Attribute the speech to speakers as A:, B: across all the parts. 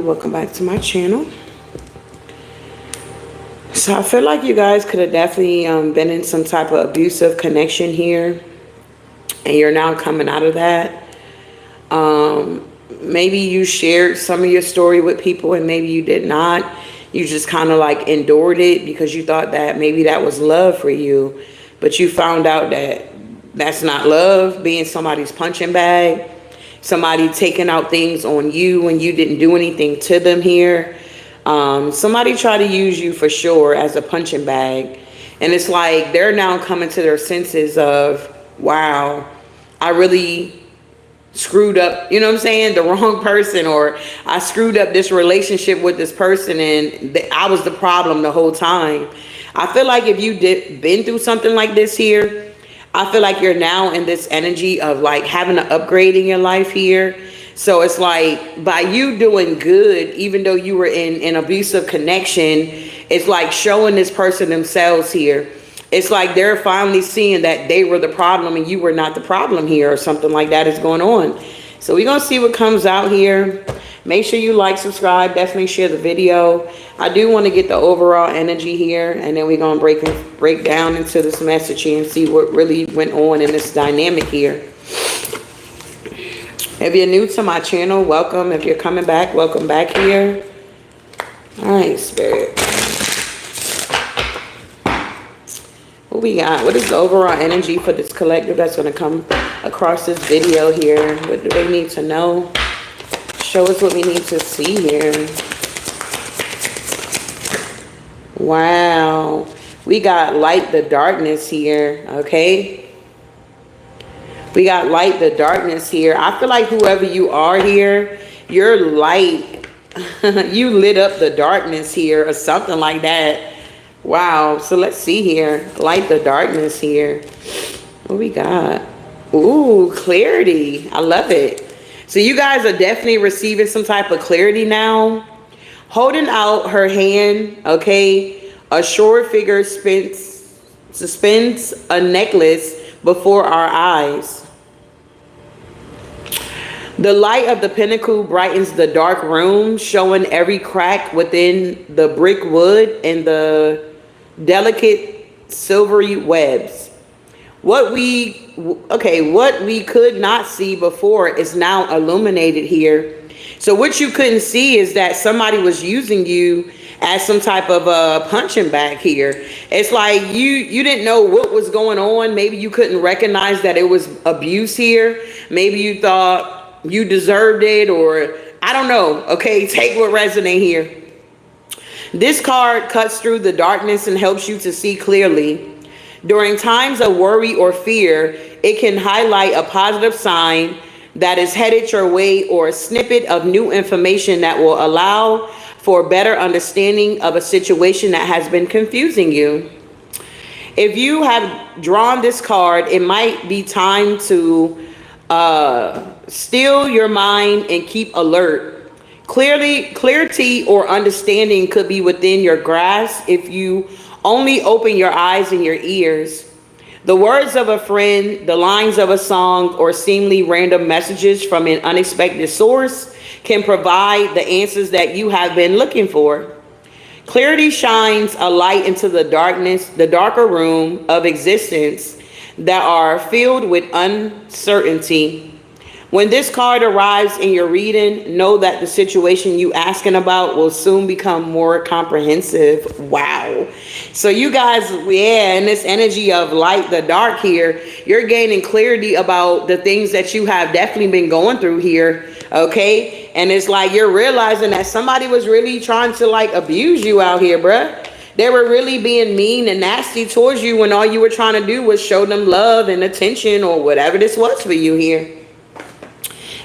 A: Welcome back to my channel. So I feel like you guys could have definitely been in some type of abusive connection here, and you're now coming out of that. Maybe you shared some of your story with people and maybe you did not. You just kind of like endured it because you thought that maybe that was love for you, but you found out that that's not love, being somebody's punching bag. Somebody taking out things on you when you didn't do anything to them here. Somebody tried to use you for sure as a punching bag. And it's like they're now coming to their senses of, wow, I really screwed up, you know what I'm saying, the wrong person, or I screwed up this relationship with this person and I was the problem the whole time. I feel like if you been through something like this here, I feel like you're now in this energy of like having an upgrade in your life here. So it's like by you doing good, even though you were in an abusive connection, it's like showing this person themselves here. It's like they're finally seeing that they were the problem and you were not the problem here, or something like that is going on. So we're going to see what comes out here. Make sure you like, subscribe, definitely share the video. I do want to get the overall energy here, and then we're going to break down into this message here and see what really went on in this dynamic here. If you're new to my channel, welcome. If you're coming back, welcome back here. All right, Spirit. What we got? What is the overall energy for this collective that's going to come across this video here? What do they need to know? Show us what we need to see here. Wow. We got light the darkness here, okay? We got light the darkness here. I feel like whoever you are here, your light, you lit up the darkness here or something like that. Wow. So let's see here. Light the darkness here. What we got? Ooh, clarity. I love it. So you guys are definitely receiving some type of clarity now. Holding out her hand, okay? A short figure suspends a necklace before our eyes. The light of the pinnacle brightens the dark room, showing every crack within the brick wood and the delicate silvery webs. What we could not see before is now illuminated here. So what you couldn't see is that somebody was using you as some type of a punching bag here. It's like you didn't know what was going on. Maybe you couldn't recognize that it was abuse here. Maybe you thought you deserved it, or I don't know. Okay, take what resonates here. This card cuts through the darkness and helps you to see clearly. During times of worry or fear, it can highlight a positive sign that is headed your way, or a snippet of new information that will allow for better understanding of a situation that has been confusing you. If you have drawn this card, it might be time to still your mind and keep alert. Clarity or understanding could be within your grasp if you only open your eyes and your ears. The words of a friend, the lines of a song, or seemingly random messages from an unexpected source can provide the answers that you have been looking for. Clarity shines a light into the darkness, the darker room of existence that are filled with uncertainty. When this card arrives in your reading, know that the situation you asking about will soon become more comprehensive. Wow. So you guys, yeah, in this energy of light the dark here, you're gaining clarity about the things that you have definitely been going through here, okay? And it's like you're realizing that somebody was really trying to like abuse you out here, bruh. They were really being mean and nasty towards you when all you were trying to do was show them love and attention, or whatever this was for you here.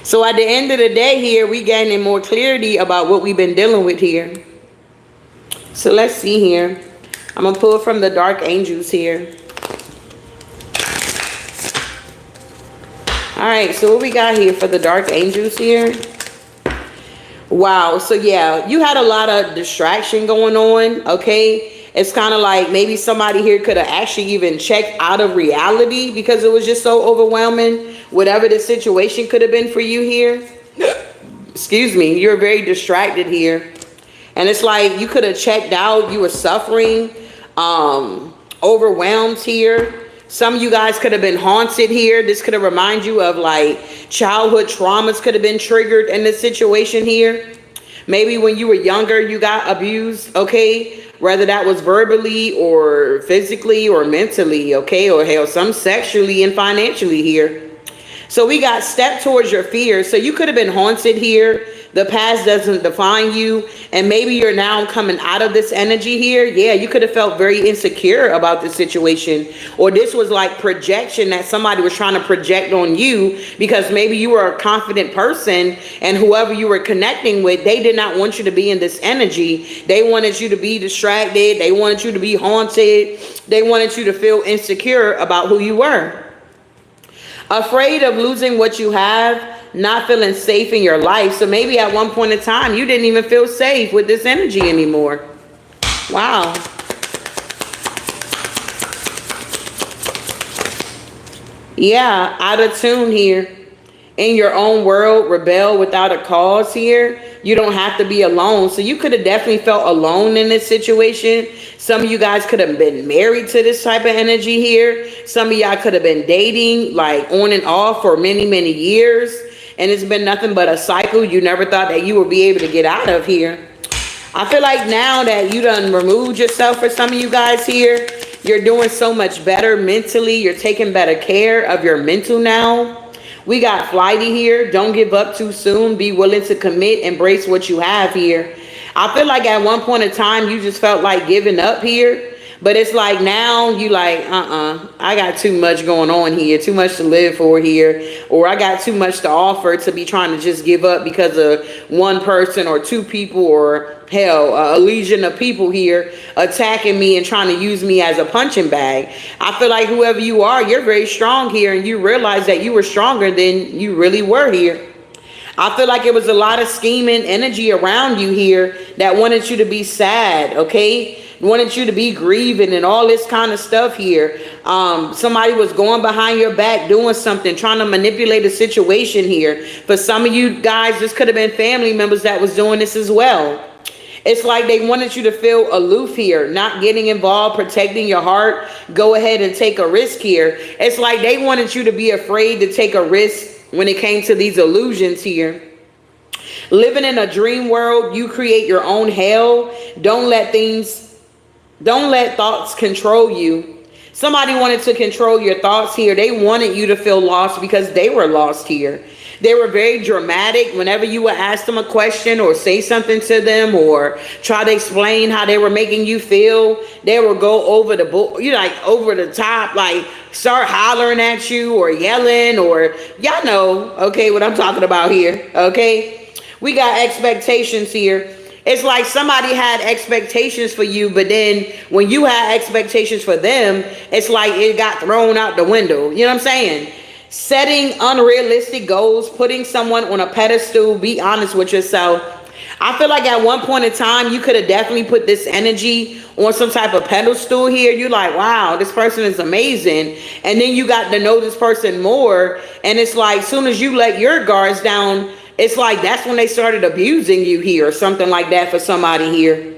A: So at the end of the day here, we gaining more clarity about what we've been dealing with here. So let's see here. I'm going to pull from the dark angels here. All right, so what we got here for the dark angels here? Wow, so yeah, you had a lot of distraction going on, okay? It's kind of like maybe somebody here could have actually even checked out of reality because it was just so overwhelming. Whatever the situation could have been for you here. excuse me, you're very distracted here. And it's like you could have checked out, you were suffering, overwhelmed here. Some of you guys could have been haunted here. This could have reminded you of like childhood traumas could have been triggered in this situation here. Maybe when you were younger, you got abused, okay? Whether that was verbally or physically or mentally, okay? Or hell, some sexually and financially here. So we got step towards your fears. So you could have been haunted here. The past doesn't define you. And maybe you're now coming out of this energy here. Yeah, you could have felt very insecure about this situation. Or this was like projection that somebody was trying to project on you because maybe you were a confident person and whoever you were connecting with, they did not want you to be in this energy. They wanted you to be distracted. They wanted you to be haunted. They wanted you to feel insecure about who you were. Afraid of losing what you have, not feeling safe in your life. So maybe at one point in time, you didn't even feel safe with this energy anymore. Wow. Yeah, out of tune here. In your own world, rebel without a cause here. You don't have to be alone. So you could have definitely felt alone in this situation. Some of you guys could have been married to this type of energy here. Some of y'all could have been dating like on and off for many, many years. And it's been nothing but a cycle you never thought that you would be able to get out of here. I feel like now that you done removed yourself for some of you guys here, you're doing so much better mentally. You're taking better care of your mental now. We got flighty here. Don't give up too soon. Be willing to commit. Embrace what you have here. I feel like at one point in time, you just felt like giving up here. But it's like now you like, I got too much going on here. Too much to live for here. Or I got too much to offer to be trying to just give up because of one person or two people or hell, a legion of people here attacking me and trying to use me as a punching bag. I feel like whoever you are, you're very strong here and you realize that you were stronger than you really were here. I feel like it was a lot of scheming energy around you here that wanted you to be sad, okay? Wanted you to be grieving and all this kind of stuff here. Somebody was going behind your back doing something, trying to manipulate a situation here. For some of you guys, this could have been family members that was doing this as well. It's like they wanted you to feel aloof here, not getting involved, protecting your heart. Go ahead and take a risk here. It's like they wanted you to be afraid to take a risk when it came to these illusions here. Living in a dream world, you create your own hell. Don't let thoughts control you. Somebody wanted to control your thoughts here. They wanted you to feel lost because they were lost here. They were very dramatic. Whenever you would ask them a question or say something to them or try to explain how they were making you feel, they would go over over the top, like start hollering at you or yelling or y'all know, okay, what I'm talking about here, okay? We got expectations here. It's like somebody had expectations for you, but then when you had expectations for them, it's like it got thrown out the window. You know what I'm saying? Setting unrealistic goals, putting someone on a pedestal, be honest with yourself. I feel like at one point in time, you could have definitely put this energy on some type of pedestal here. You're like, wow, this person is amazing. And then you got to know this person more. And it's like, as soon as you let your guards down, it's like that's when they started abusing you here or something like that for somebody here.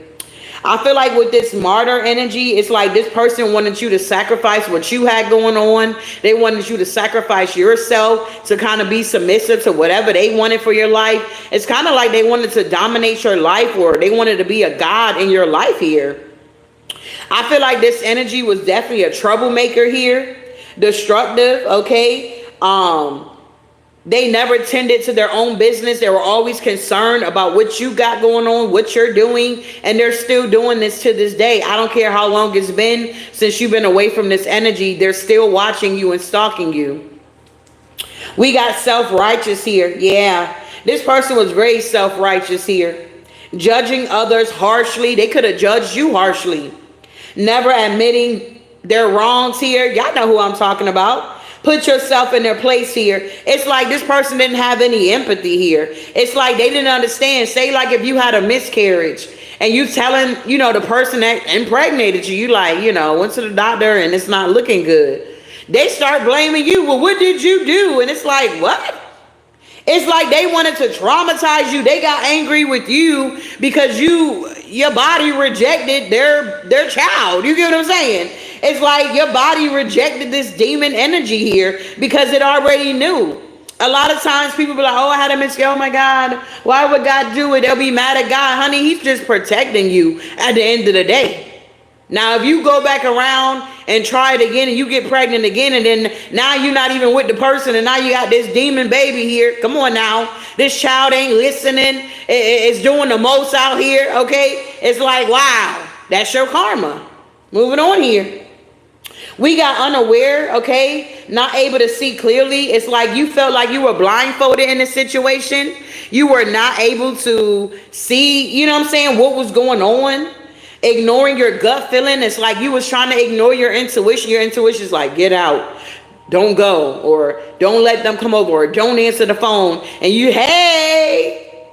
A: I feel like with this martyr energy, it's like this person wanted you to sacrifice what you had going on. They wanted you to sacrifice yourself to kind of be submissive to whatever they wanted for your life. It's kind of like they wanted to dominate your life or they wanted to be a god in your life here. I feel like this energy was definitely a troublemaker here. Destructive, okay? They never tended to their own business. They were always concerned about what you got going on, what you're doing. And they're still doing this to this day. I don't care how long it's been since you've been away from this energy. They're still watching you and stalking you. We got self-righteous here. Yeah, this person was very self-righteous here. Judging others harshly. They could have judged you harshly. Never admitting their wrongs here. Y'all know who I'm talking about. Put yourself in their place here. It's like this person didn't have any empathy here. It's like they didn't understand. Say like if you had a miscarriage and you telling, the person that impregnated you, you like, went to the doctor and it's not looking good. They start blaming you. Well, what did you do? And it's like, what? It's like they wanted to traumatize you. They got angry with you because your body rejected their child. You get what I'm saying? It's like your body rejected this demon energy here because it already knew. A lot of times people be like, oh, I had a mistake. Oh my God, why would God do it? They'll be mad at God. Honey, he's just protecting you at the end of the day. Now, if you go back around and try it again and you get pregnant again, and then now you're not even with the person, and now you got this demon baby here. Come on now. This child ain't listening. It's doing the most out here, okay? It's like, wow, that's your karma. Moving on here. We got unaware, okay? Not able to see clearly. It's like you felt like you were blindfolded in this situation. You were not able to see, you know what I'm saying, what was going on. Ignoring your gut feeling. It's like you was trying to ignore your intuition. Your intuition is like, get out, don't go, or don't let them come over, or don't answer the phone. And you, hey,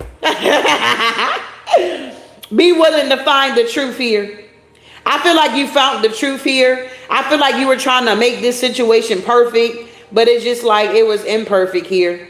A: be willing to find the truth here. I feel like you found the truth here. I feel like you were trying to make this situation perfect, but it's just like it was imperfect here.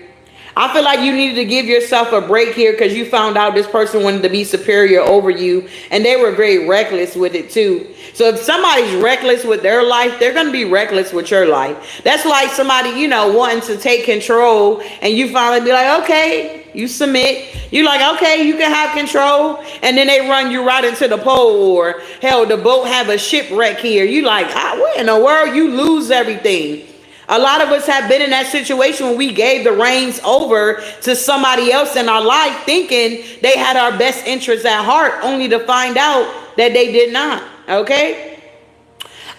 A: I feel like you needed to give yourself a break here because you found out this person wanted to be superior over you, and they were very reckless with it too. So if somebody's reckless with their life, they're going to be reckless with your life. That's like somebody, you know, wanting to take control, and you finally be like, okay, you submit. You're like, okay, you can have control. And then they run you right into the pole, or hell, the boat have a shipwreck here. You like, what in the world? You lose everything. A lot of us have been in that situation when we gave the reins over to somebody else in our life, thinking they had our best interests at heart, only to find out that they did not. Okay?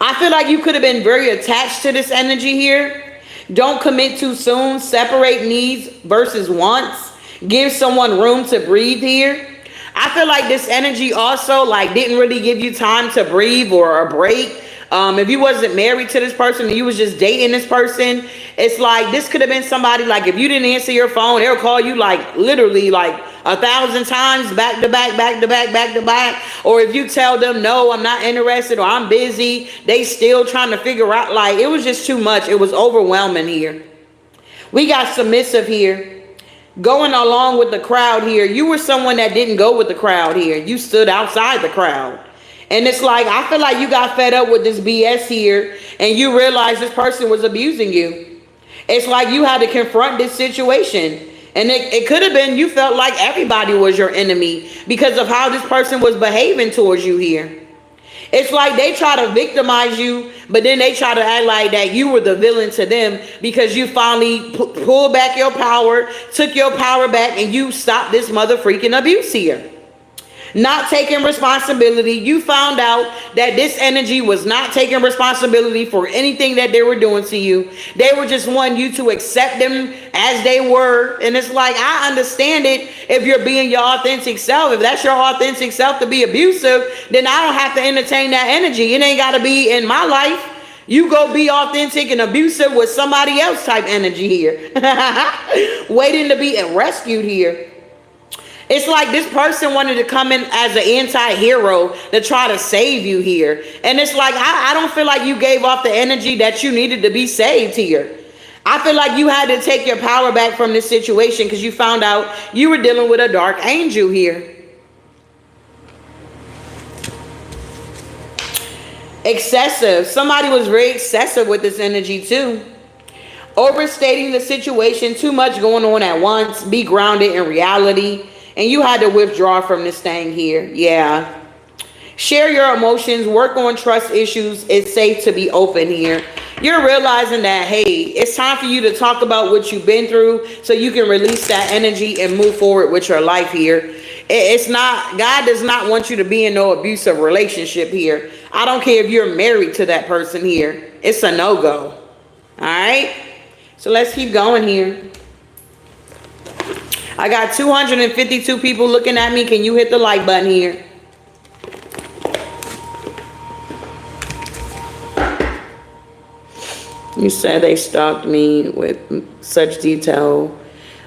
A: I feel like you could have been very attached to this energy here. Don't commit too soon. Separate needs versus wants. Give someone room to breathe here. I feel like this energy also like didn't really give you time to breathe or a break. If you wasn't married to this person and you was just dating this person, it's like this could have been somebody like if you didn't answer your phone, they'll call you like literally like 1,000 times back to back, back to back, back to back. Or if you tell them, no, I'm not interested, or I'm busy, they still trying to figure out, like it was just too much. It was overwhelming here. We got submissive here. Going along with the crowd here. You were someone that didn't go with the crowd here. You stood outside the crowd. And it's like, I feel like you got fed up with this BS here and you realized this person was abusing you. It's like you had to confront this situation. And it could have been you felt like everybody was your enemy because of how this person was behaving towards you here. It's like they try to victimize you, but then they try to act like that you were the villain to them because you finally pulled back your power, took your power back, and you stopped this mother freaking abuse here. Not taking responsibility. You found out that this energy was not taking responsibility for anything that they were doing to you. They were just wanting you to accept them as they were. And it's like, I understand it if you're being your authentic self. If that's your authentic self to be abusive, then I don't have to entertain that energy. It ain't got to be in my life. You go be authentic and abusive with somebody else type energy here. Waiting to be rescued here. It's like this person wanted to come in as an anti-hero to try to save you here. And it's like, I don't feel like you gave off the energy that you needed to be saved here. I feel like you had to take your power back from this situation because you found out you were dealing with a dark angel here. Excessive. Somebody was very excessive with this energy too. Overstating the situation, too much going on at once. Be grounded in reality. And you had to withdraw from this thing here. Yeah. Share your emotions. Work on trust issues. It's safe to be open here. You're realizing that, hey, it's time for you to talk about what you've been through so you can release that energy and move forward with your life here. It's not, God does not want you to be in no abusive relationship here. I don't care if you're married to that person here. It's a no-go. All right. So let's keep going here. I got 252 people looking at me. Can you hit the like button here? You said they stalked me with such detail.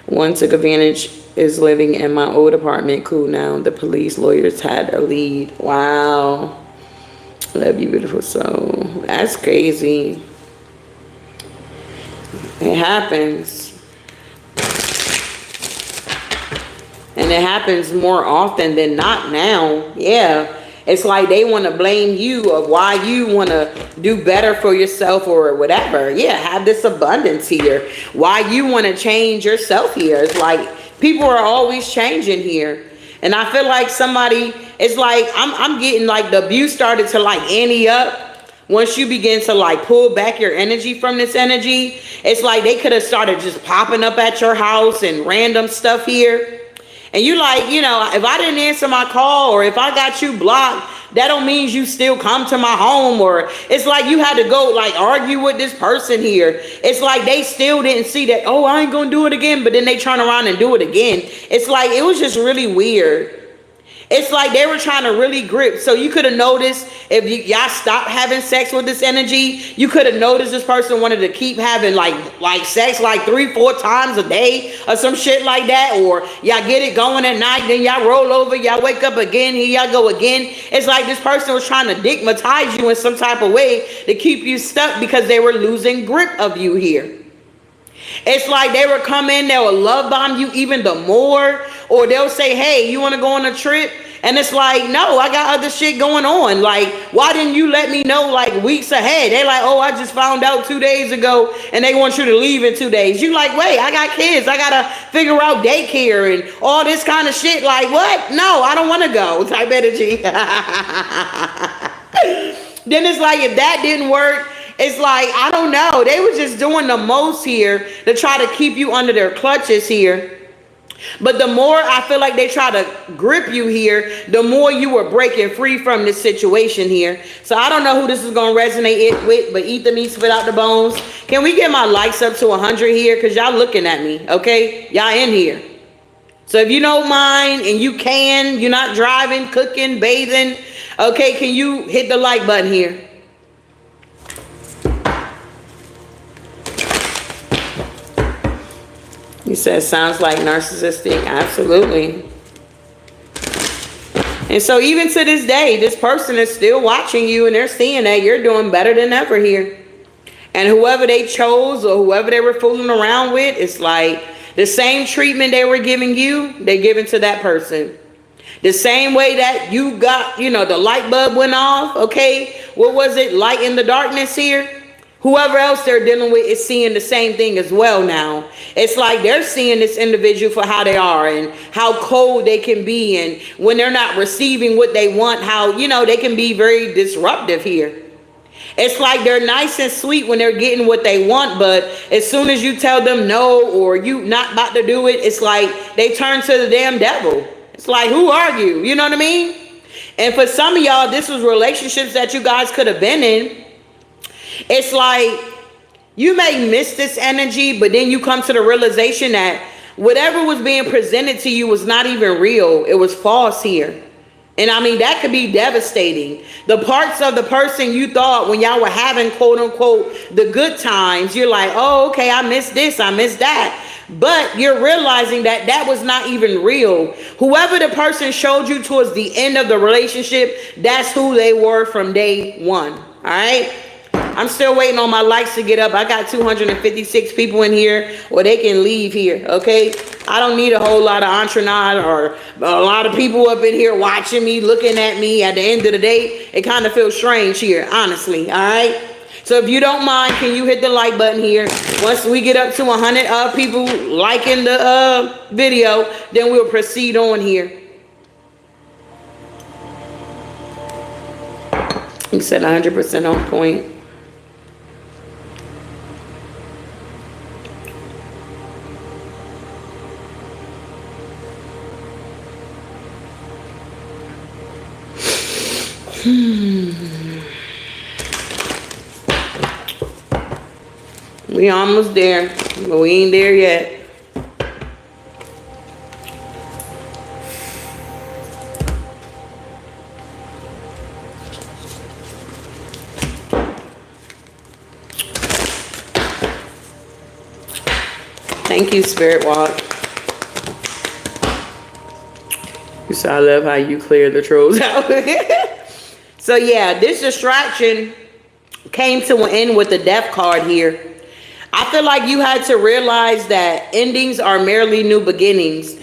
A: One took advantage, is living in my old apartment. Cool now. The police lawyers had a lead. Wow. Love you, beautiful soul. That's crazy. It happens. And it happens more often than not now. Yeah. It's like they want to blame you of why you want to do better for yourself or whatever. Yeah, have this abundance here. Why you want to change yourself here. It's like people are always changing here. And I feel like somebody, it's like I'm getting like the abuse started to like ante up. Once you begin to like pull back your energy from this energy, it's like they could have started just popping up at your house and random stuff here. And you like, you know, if I didn't answer my call or if I got you blocked, that don't mean you still come to my home. Or it's like you had to go like argue with this person here. It's like they still didn't see that, oh, I ain't gonna do it again. But then they turn around and do it again. It's like, it was just really weird. It's like they were trying to really grip. So you could have noticed if y'all stopped having sex with this energy, you could have noticed this person wanted to keep having like sex like 3-4 times a day or some shit like that. Or y'all get it going at night, then y'all roll over, y'all wake up again, here y'all go again. It's like this person was trying to stigmatize you in some type of way to keep you stuck because they were losing grip of you here. It's like they would come in, they would love bomb you even the more, or they'll say, hey, you want to go on a trip? And it's like, no, I got other shit going on. Like, why didn't you let me know like weeks ahead? They're like, oh, I just found out 2 days ago and they want you to leave in 2 days. You like, wait, I got kids. I got to figure out daycare and all this kind of shit. Like, what? No, I don't want to go type energy. Then it's like, if that didn't work, it's like, I don't know. They were just doing the most here to try to keep you under their clutches here. But the more I feel like they try to grip you here, the more you were breaking free from this situation here. So I don't know who this is going to resonate with, but eat the meat, spit out the bones. Can we get my likes up to 100 here? Because y'all looking at me, okay? Y'all in here. So if you don't mind and you can, you're not driving, cooking, bathing, okay, can you hit the like button here? You said sounds like narcissistic. Absolutely. And so even to this day, this person is still watching you and they're seeing that you're doing better than ever here. And whoever they chose or whoever they were fooling around with, it's like the same treatment they were giving you, they're giving to that person. The same way that you got, you know, the light bulb went off. Okay. What was it? Light in the darkness here. Whoever else they're dealing with is seeing the same thing as well now. It's like they're seeing this individual for how they are and how cold they can be. And when they're not receiving what they want, how, you know, they can be very disruptive here. It's like they're nice and sweet when they're getting what they want. But as soon as you tell them no or you not about to do it, it's like they turn to the damn devil. It's like, who are you? You know what I mean? And for some of y'all, this was relationships that you guys could have been in. It's like you may miss this energy, but then you come to the realization that whatever was being presented to you was not even real. It was false here. And I mean, that could be devastating. The parts of the person you thought when y'all were having, quote unquote, the good times, you're like, oh, okay, I missed this, I missed that. But you're realizing that that was not even real. Whoever the person showed you towards the end of the relationship, that's who they were from day one. All right. I'm still waiting on my likes to get up. I got 256 people in here, or they can leave here, okay? I don't need a whole lot of entourage or a lot of people up in here watching me, looking at me. At the end of the day, it kind of feels strange here, honestly, all right? So if you don't mind, can you hit the like button here? Once we get up to 100 people liking the video, then we'll proceed on here. You said 100% on point. We almost there, but we ain't there yet. Thank you, Spirit Walk. So I love how you clear the trolls out. So yeah, this distraction came to an end with the death card here. I feel like you had to realize that endings are merely new beginnings.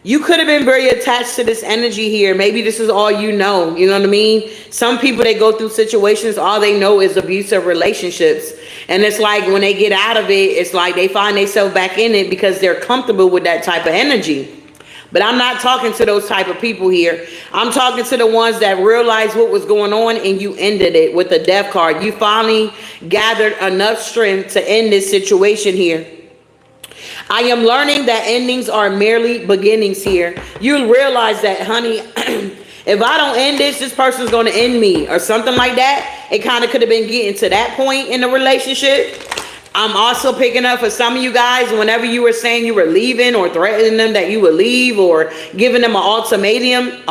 A: You could have been very attached to this energy here. Maybe this is all you know. You know what I mean? Some people, they go through situations, all they know is abusive relationships. And it's like when they get out of it, it's like they find themselves back in it because they're comfortable with that type of energy. But I'm not talking to those type of people here. I'm talking to the ones that realized what was going on and you ended it with the death card. You finally gathered enough strength to end this situation here. I am learning that endings are merely beginnings here. You realize that, honey, if I don't end this, this person's going to end me or something like that. It kind of could have been getting to that point in the relationship. I'm also picking up for some of you guys, whenever you were saying you were leaving or threatening them that you would leave or giving them an ultimatum,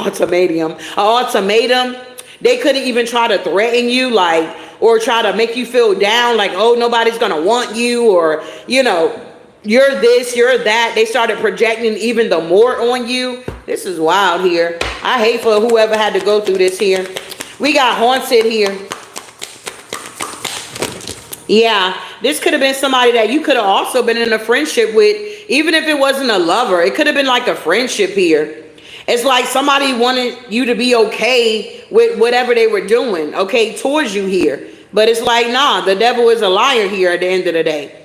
A: they couldn't even try to threaten you, like, or try to make you feel down, like, oh, nobody's going to want you, or, you know, you're this, you're that. They started projecting even the more on you. This is wild here. I hate for whoever had to go through this here. We got haunted here. Yeah, this could have been somebody that you could have also been in a friendship with, even if it wasn't a lover. It could have been like a friendship here. It's like somebody wanted you to be okay with whatever they were doing, okay, towards you here. But it's like, nah, the devil is a liar here at the end of the day.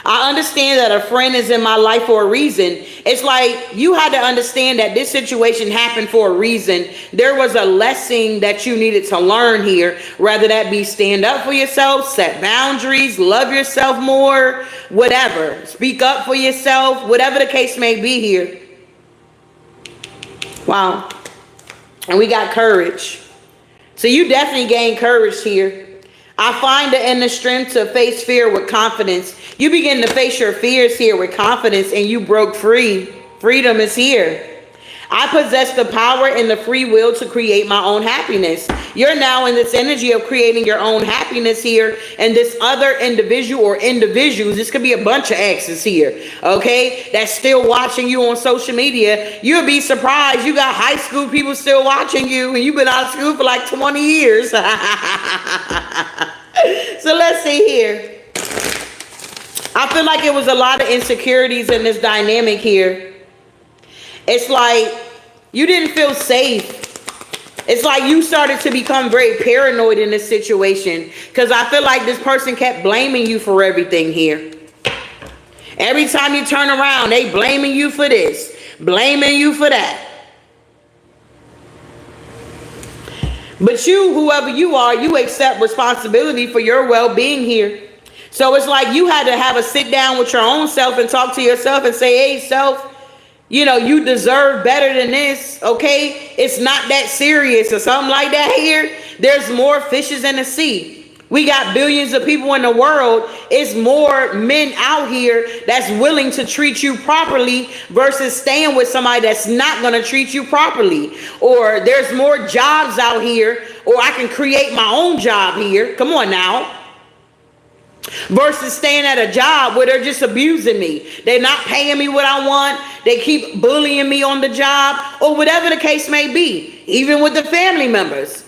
A: I understand that a friend is in my life for a reason. It's like you had to understand that this situation happened for a reason. There was a lesson that you needed to learn here. Rather that be stand up for yourself, set boundaries, love yourself more, whatever. Speak up for yourself, whatever the case may be here. Wow. And we got courage. So you definitely gained courage here. I find the inner strength to face fear with confidence. You begin to face your fears here with confidence and you broke free. Freedom is here. I possess the power and the free will to create my own happiness. You're now in this energy of creating your own happiness here. And this other individual or individuals, this could be a bunch of exes here, okay, that's still watching you on social media. You'll be surprised. You got high school people still watching you and you've been out of school for like 20 years. So let's see here. I feel like it was a lot of insecurities in this dynamic here. It's like you didn't feel safe. It's like you started to become very paranoid in this situation because I feel like this person kept blaming you for everything here. Every time you turn around, they blaming you for this, blaming you for that. But you, whoever you are, you accept responsibility for your well-being here. So it's like you had to have a sit down with your own self and talk to yourself and say, hey, self, you know, you deserve better than this, okay? It's not that serious or something like that here. There's more fishes in the sea. We got billions of people in the world. It's more men out here that's willing to treat you properly versus staying with somebody that's not going to treat you properly. Or there's more jobs out here, or I can create my own job here. Come on now. Versus staying at a job where they're just abusing me. They're not paying me what I want. They keep bullying me on the job or whatever the case may be. Even with the family members.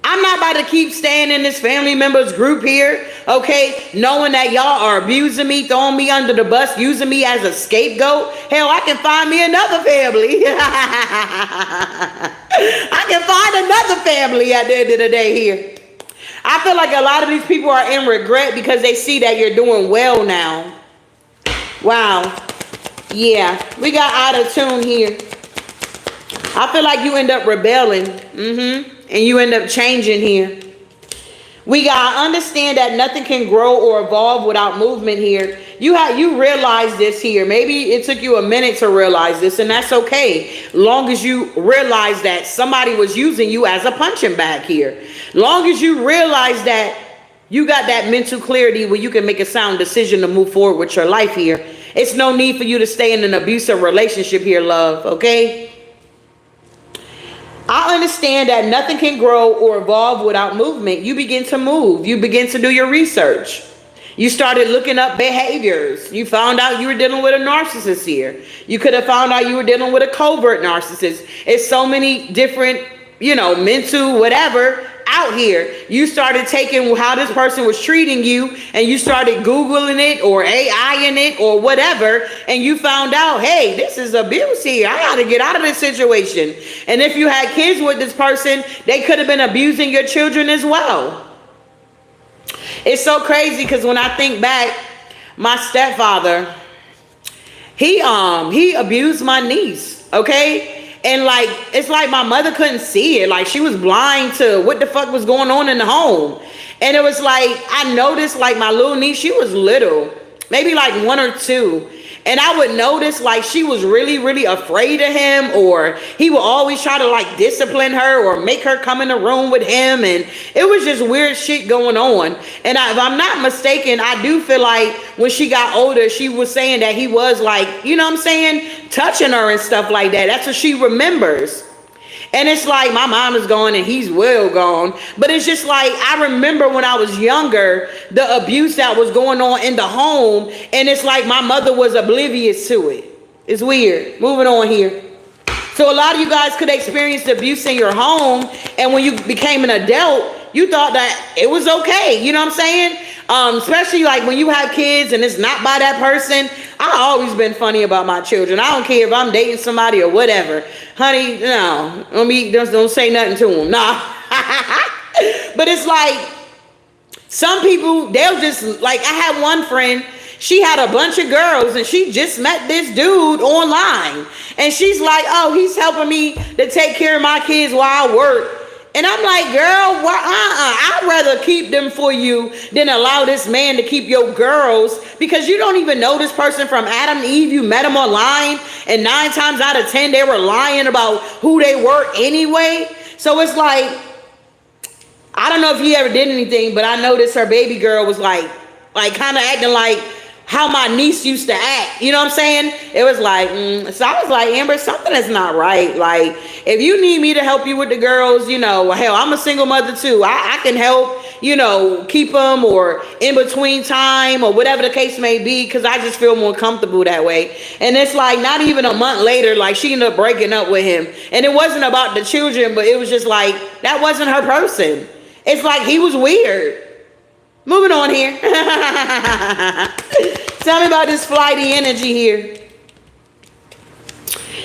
A: I'm not about to keep staying in this family members group here, okay, knowing that y'all are abusing me, throwing me under the bus, using me as a scapegoat. Hell, I can find me another family. I can find another family at the end of the day here. I feel like a lot of these people are in regret because they see that you're doing well now. Wow. Yeah, we got out of tune here. I feel like you end up rebelling. And you end up changing here. We got to understand that nothing can grow or evolve without movement here. You realize this here. Maybe it took you a minute to realize this, and that's okay. Long as you realize that somebody was using you as a punching bag here. Long as you realize that you got that mental clarity where you can make a sound decision to move forward with your life here. It's no need for you to stay in an abusive relationship here, love, okay? I understand that nothing can grow or evolve without movement. You begin to move. You begin to do your research. You started looking up behaviors. You found out you were dealing with a narcissist here. You could have found out you were dealing with a covert narcissist. It's so many different, mental whatever out here. You started taking how this person was treating you, and you started Googling it or AIing it or whatever, and you found out, hey, this is abuse here. I got to get out of this situation. And if you had kids with this person, they could have been abusing your children as well. It's so crazy because when I think back, my stepfather, he abused my niece, okay? And like, it's like my mother couldn't see it. Like, she was blind to what the fuck was going on in the home. And it was like, I noticed like my little niece, she was little, maybe like 1 or 2. And I would notice like she was really, really afraid of him, or he would always try to like discipline her or make her come in the room with him. And it was just weird shit going on. And if I'm not mistaken, I do feel like when she got older, she was saying that he was like, you know what I'm saying, touching her and stuff like that. That's what she remembers. And it's like my mom is gone and he's well gone. But it's just like, I remember when I was younger, the abuse that was going on in the home. And it's like my mother was oblivious to it. It's weird. Moving on here. So a lot of you guys could experience abuse in your home. And when you became an adult, you thought that it was okay. You know what I'm saying? Especially like when you have kids and it's not by that person. I've always been funny about my children. I don't care if I'm dating somebody or whatever. Honey, no, don't say nothing to them. Nah. But it's like, some people, they'll just, like, I had one friend, she had a bunch of girls and she just met this dude online. And she's like, oh, he's helping me to take care of my kids while I work. And I'm like, girl, I'd rather keep them for you than allow this man to keep your girls, because you don't even know this person from Adam and Eve. You met them online, and 9 times out of 10, they were lying about who they were anyway. So it's like, I don't know if he ever did anything, but I noticed her baby girl was like kind of acting like how my niece used to act. You know what I'm saying? It was like, so I was like, Amber, something is not right. Like, if you need me to help you with the girls, you know, hell, I'm a single mother too. I can help, you know, keep them or in between time or whatever the case may be, because I just feel more comfortable that way. And it's like, not even a month later, like, she ended up breaking up with him. And it wasn't about the children, but it was just like, that wasn't her person. It's like, he was weird. Moving on here. Tell me about this flighty energy here.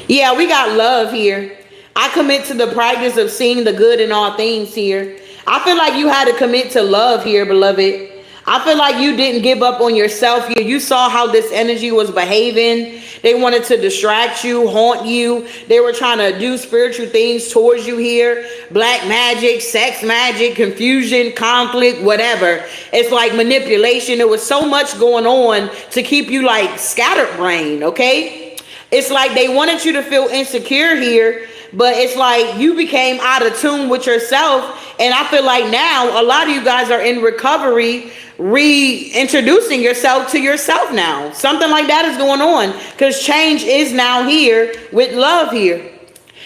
A: Yeah, we got love here. I commit to the practice of seeing the good in all things here. I feel like you had to commit to love here, beloved. I feel like you didn't give up on yourself here. You saw how this energy was behaving. They wanted to distract you, haunt you. They were trying to do spiritual things towards you here. Black magic, sex magic, confusion, conflict, whatever. It's like manipulation. There was so much going on to keep you like scatterbrained, okay? It's like they wanted you to feel insecure here, but it's like you became out of tune with yourself. And I feel like now a lot of you guys are in recovery, reintroducing yourself to yourself now. Something like that is going on, because change is now here with love here.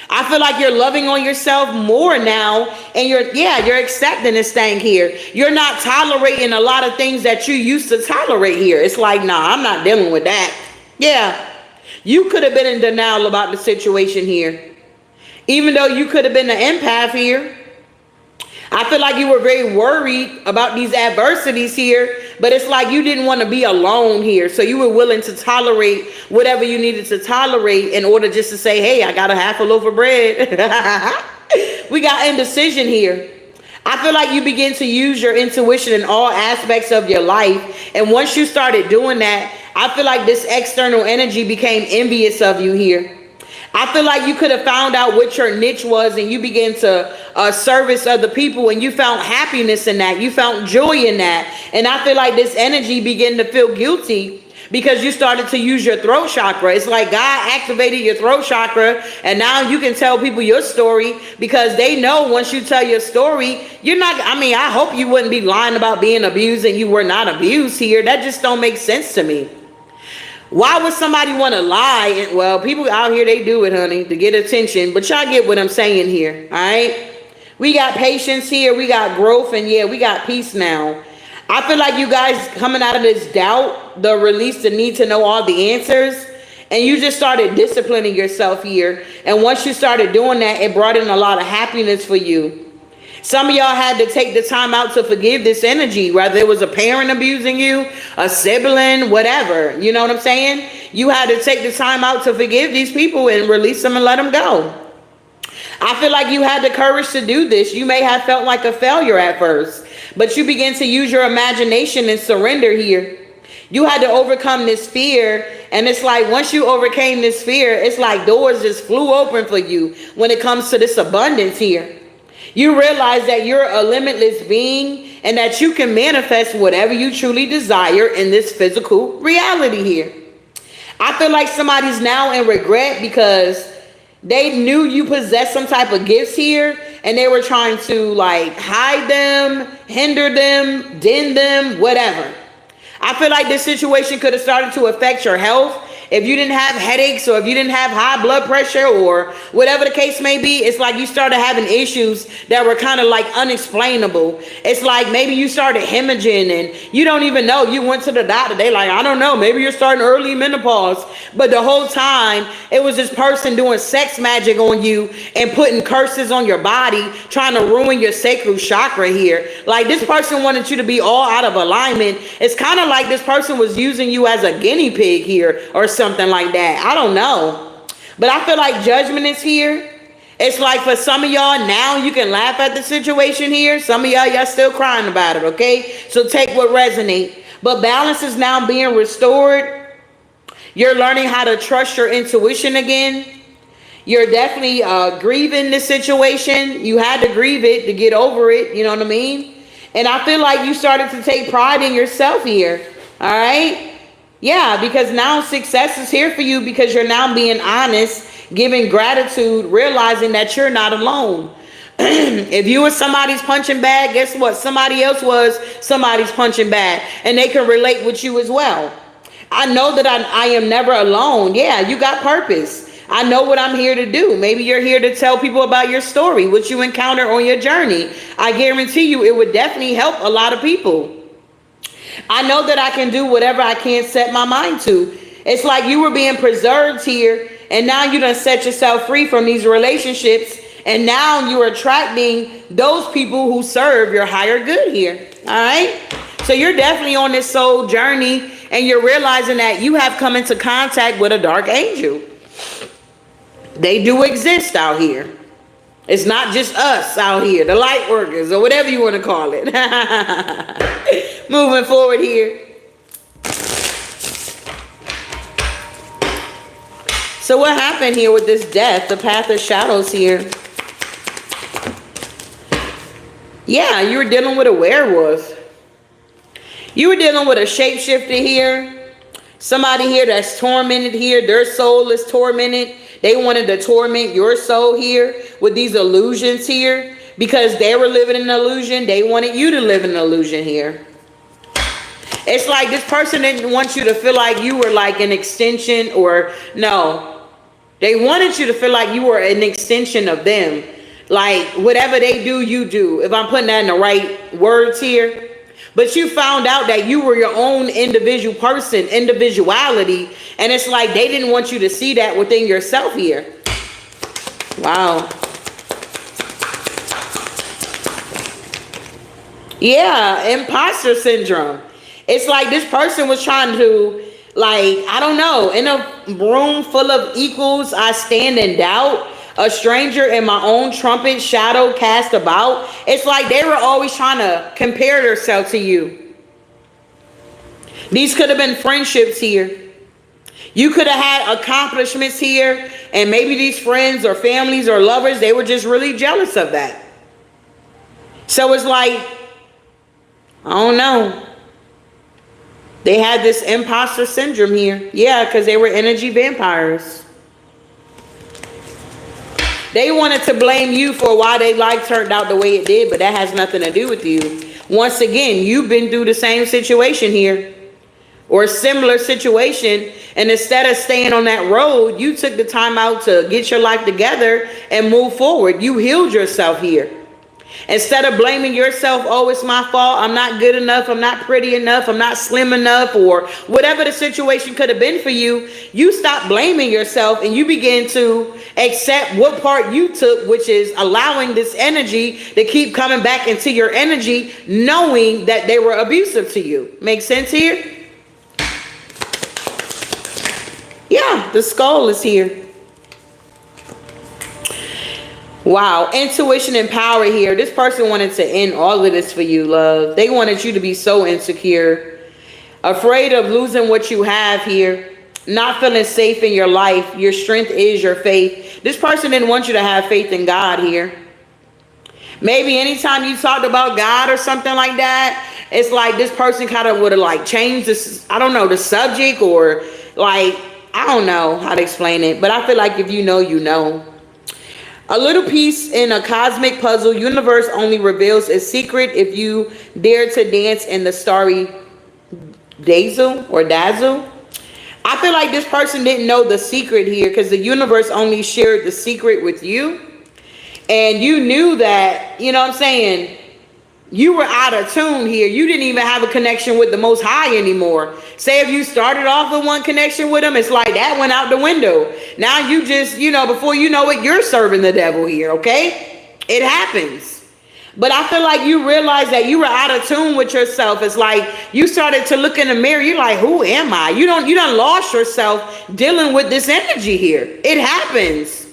A: I feel like you're loving on yourself more now, and you're accepting this thing here. You're not tolerating a lot of things that you used to tolerate here. It's like, nah, I'm not dealing with that. Yeah, you could have been in denial about the situation here, even though you could have been the empath here. I feel like you were very worried about these adversities here, but it's like you didn't want to be alone here. So you were willing to tolerate whatever you needed to tolerate in order just to say, hey, I got a half a loaf of bread. We got indecision here. I feel like you begin to use your intuition in all aspects of your life. And once you started doing that, I feel like this external energy became envious of you here. I feel like you could have found out what your niche was, and you began to service other people, and you found happiness in that. You found joy in that. And I feel like this energy began to feel guilty because you started to use your throat chakra. It's like God activated your throat chakra, and now you can tell people your story, because they know once you tell your story, you're not, I hope you wouldn't be lying about being abused and you were not abused here. That just don't make sense to me. Why would somebody want to lie? Well, people out here, they do it, honey, to get attention. But y'all get what I'm saying here, all right? We got patience here. We got growth. And yeah, we got peace now. I feel like you guys coming out of this doubt, the release, the need to know all the answers. And you just started disciplining yourself here. And once you started doing that, it brought in a lot of happiness for you. Some of y'all had to take the time out to forgive this energy, whether it was a parent abusing you, a sibling, whatever. You know what I'm saying? You had to take the time out to forgive these people and release them and let them go. I feel like you had the courage to do this. You may have felt like a failure at first, but you begin to use your imagination and surrender here. You had to overcome this fear, and it's like once you overcame this fear, it's like doors just flew open for you when it comes to this abundance here. You realize that you're a limitless being and that you can manifest whatever you truly desire in this physical reality here. I feel like somebody's now in regret because they knew you possessed some type of gifts here, and they were trying to like hide them, hinder them, dim them, whatever. I feel like this situation could have started to affect your health. If you didn't have headaches, or if you didn't have high blood pressure, or whatever the case may be, it's like you started having issues that were kind of like unexplainable. It's like maybe you started hemorrhaging and you don't even know. You went to the doctor. They like, I don't know, maybe you're starting early menopause. But the whole time it was this person doing sex magic on you and putting curses on your body, trying to ruin your sacral chakra here. Like this person wanted you to be all out of alignment. It's kind of like this person was using you as a guinea pig here, or something like that. I don't know. But I feel like judgment is here. It's like for some of y'all now you can laugh at the situation here. Some of y'all still crying about it, okay? So take what resonates. But balance is now being restored. You're learning how to trust your intuition again. You're definitely grieving the situation. You had to grieve it to get over it. You know what I mean? And I feel like you started to take pride in yourself here. All right? Yeah, because now success is here for you because you're now being honest, giving gratitude, realizing that you're not alone. If you were somebody's punching bag, guess what? Somebody else was somebody's punching bag, and they can relate with you as well. I know that I am never alone. Yeah, you got purpose. I know what I'm here to do. Maybe you're here to tell people about your story, what you encounter on your journey. I guarantee you it would definitely help a lot of people. I know that I can do whatever I can set my mind to. It's like you were being preserved here, and now you done set yourself free from these relationships, and now you're attracting those people who serve your higher good here. All right? So you're definitely on this soul journey, and you're realizing that you have come into contact with a dark angel. They do exist out here. It's not just us out here, the light workers, or whatever you want to call it. Moving forward here. So what happened here with this death, the path of shadows here? Yeah, you were dealing with a werewolf. You were dealing with a shapeshifter here. Somebody here that's tormented here. Their soul is tormented. They wanted to torment your soul here with these illusions here because they were living in an illusion. They wanted you to live in an illusion here. It's like this person didn't want you to feel like you were like an extension, or no. They wanted you to feel like you were an extension of them. Like whatever they do, you do. If I'm putting that in the right words here. But you found out that you were your own individual person, individuality. And it's like they didn't want you to see that within yourself here. Wow. Yeah, imposter syndrome. It's like this person was trying to, like, I don't know, in a room full of equals, I stand in doubt. A stranger in my own trumpet shadow cast about. It's like they were always trying to compare themselves to you. These could have been friendships here. You could have had accomplishments here, and maybe these friends or families or lovers, they were just really jealous of that. So it's like, I don't know. They had this imposter syndrome here. Yeah, because they were energy vampires. They wanted to blame you for why their life turned out the way it did, but that has nothing to do with you. Once again, you've been through the same situation here, or a similar situation, and instead of staying on that road, you took the time out to get your life together and move forward. You healed yourself here. Instead of blaming yourself, oh, it's my fault, I'm not good enough, I'm not pretty enough, I'm not slim enough, or whatever the situation could have been for you, you stop blaming yourself and you begin to accept what part you took, which is allowing this energy to keep coming back into your energy, knowing that they were abusive to you. Make sense here? Yeah, the skull is here. Wow, intuition and power here. This person wanted to end all of this for you, love. They wanted you to be so insecure, afraid of losing what you have here, not feeling safe in your life. Your strength is your faith. This person didn't want you to have faith in God here. Maybe anytime you talked about God or something like that, it's like this person kind of would have like changed this, I don't know, the subject, or like, I don't know how to explain it, but I feel like if you know, you know. A little piece in a cosmic puzzle. Universe only reveals a secret if you dare to dance in the starry dazzle or dazzle. I feel like this person didn't know the secret here because the universe only shared the secret with you. And you knew that, you know what I'm saying, you were out of tune here. You didn't even have a connection with the Most High anymore. Say if you started off with one connection with him, it's like that went out the window. Now you just, you know, before you know it, you're serving the devil here, okay? It happens. But I feel like you realized that you were out of tune with yourself. It's like you started to look in the mirror. You're like, who am I? You done lost yourself dealing with this energy here. It happens.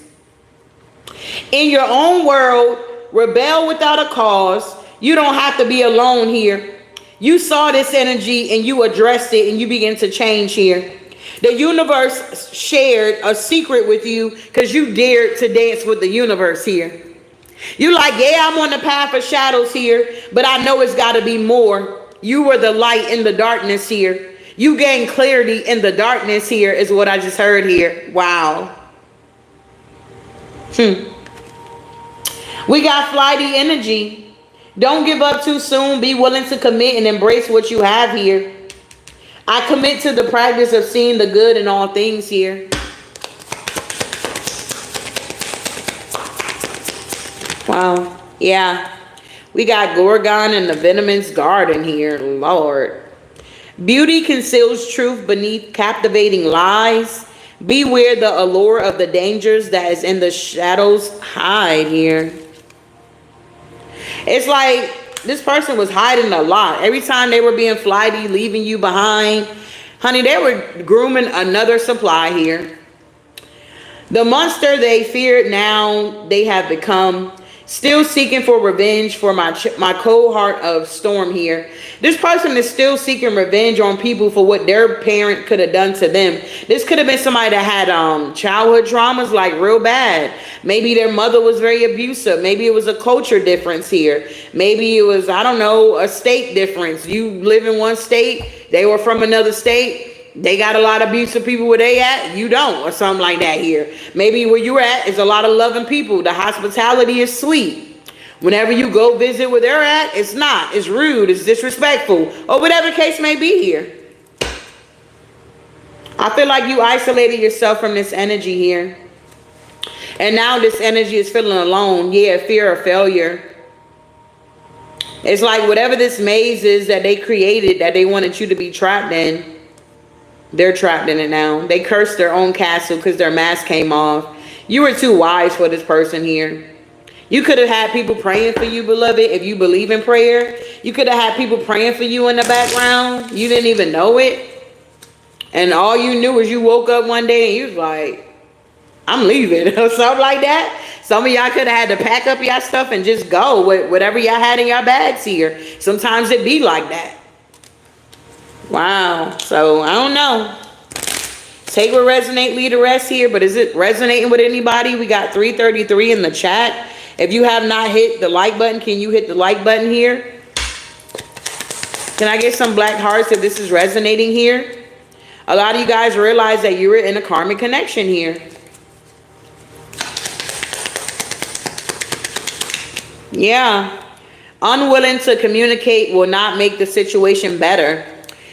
A: In your own world, rebel without a cause. You don't have to be alone here. You saw this energy and you addressed it and you begin to change here. The universe shared a secret with you because you dared to dance with the universe here. You're like, yeah, I'm on the path of shadows here, but I know it's got to be more. You were the light in the darkness here. You gained clarity in the darkness here is what I just heard here. Wow. We got flighty energy. Don't give up too soon. Be willing to commit and embrace what you have here. I commit to the practice of seeing the good in all things here. Wow. Yeah. We got Gorgon and the venomous garden here. Lord. Beauty conceals truth beneath captivating lies. Beware the allure of the dangers that is in the shadows. Hide here. It's like this person was hiding a lot. Every time they were being flighty, leaving you behind, honey, they were grooming another supply here. The monster they feared, now they have become. Still seeking for revenge for my cold heart of storm here. This person is still seeking revenge on people for what their parent could have done to them. This could have been somebody that had childhood traumas, like real bad. Maybe their mother was very abusive. Maybe it was a culture difference here. Maybe it was, I don't know, a state difference. You live in one state, they were from another state. They got a lot of abusive people where they at, you don't, or something like that here. Maybe where you're at is a lot of loving people. The hospitality is sweet. Whenever you go visit where they're at, it's not. It's rude, it's disrespectful, or whatever case may be here. I feel like you isolated yourself from this energy here. And now this energy is feeling alone. Yeah, fear of failure. It's like whatever this maze is that they created, that they wanted you to be trapped in, they're trapped in it now. They cursed their own castle because their mask came off. You were too wise for this person here. You could have had people praying for you, beloved, if you believe in prayer. You could have had people praying for you in the background. You didn't even know it. And all you knew was you woke up one day and you was like, I'm leaving, or something like that. Some of y'all could have had to pack up y'all stuff and just go with whatever y'all had in your bags here. Sometimes it be like that. Wow. So I don't know. Take what resonate, leave the rest here. But is it resonating with anybody? We got 333 in the chat. If you have not hit the like button, can you hit the like button here? Can I get some black hearts if this is resonating here? A lot of you guys realize that you were in a karmic connection here. Yeah. Unwilling to communicate will not make the situation better.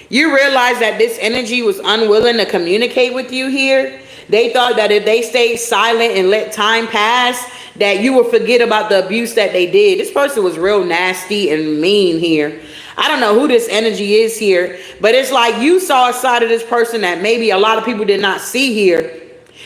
A: You realize that this energy was unwilling to communicate with you here. They thought that if they stayed silent and let time pass, that you would forget about the abuse that they did. This person was real nasty and mean here. I don't know who this energy is here, but it's like you saw a side of this person that maybe a lot of people did not see here.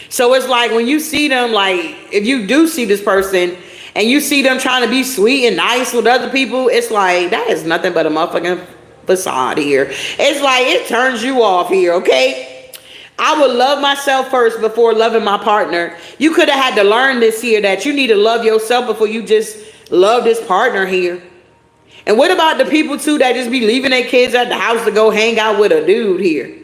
A: So it's like when you see them, like if you do see this person and you see them trying to be sweet and nice with other people, it's like that is nothing but a motherfucking facade here. It's like it turns you off here, okay? I would love myself first before loving my partner. You could have had to learn this here, that you need to love yourself before you just love this partner here. And what about the people too that just be leaving their kids at the house to go hang out with a dude here?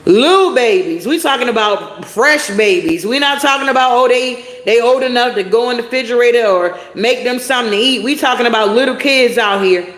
A: Little babies. We talking about fresh babies. We're not talking about, oh, they old enough to go in the refrigerator or make them something to eat. We talking about little kids out here.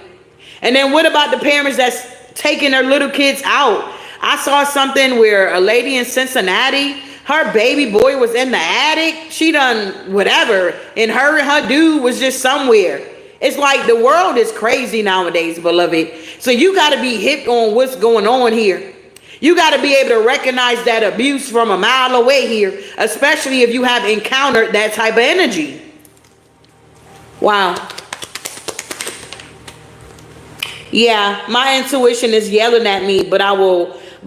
A: And then what about the parents that's taking their little kids out? I saw something where a lady in Cincinnati, her baby boy was in the attic. She done whatever. And her dude was just somewhere. It's like the world is crazy nowadays, beloved. So you got to be hip on what's going on here. You got to be able to recognize that abuse from a mile away here, especially if you have encountered that type of energy. Wow. Yeah, my intuition is yelling at me, but I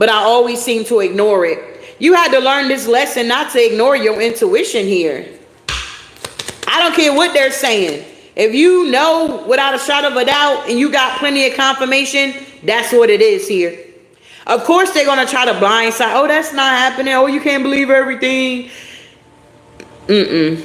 A: always seem to ignore it. You had to learn this lesson not to ignore your intuition here. I don't care what they're saying. If you know without a shadow of a doubt and you got plenty of confirmation, that's what it is here. Of course, they're going to try to blindside. Oh, that's not happening. Oh, you can't believe everything. Two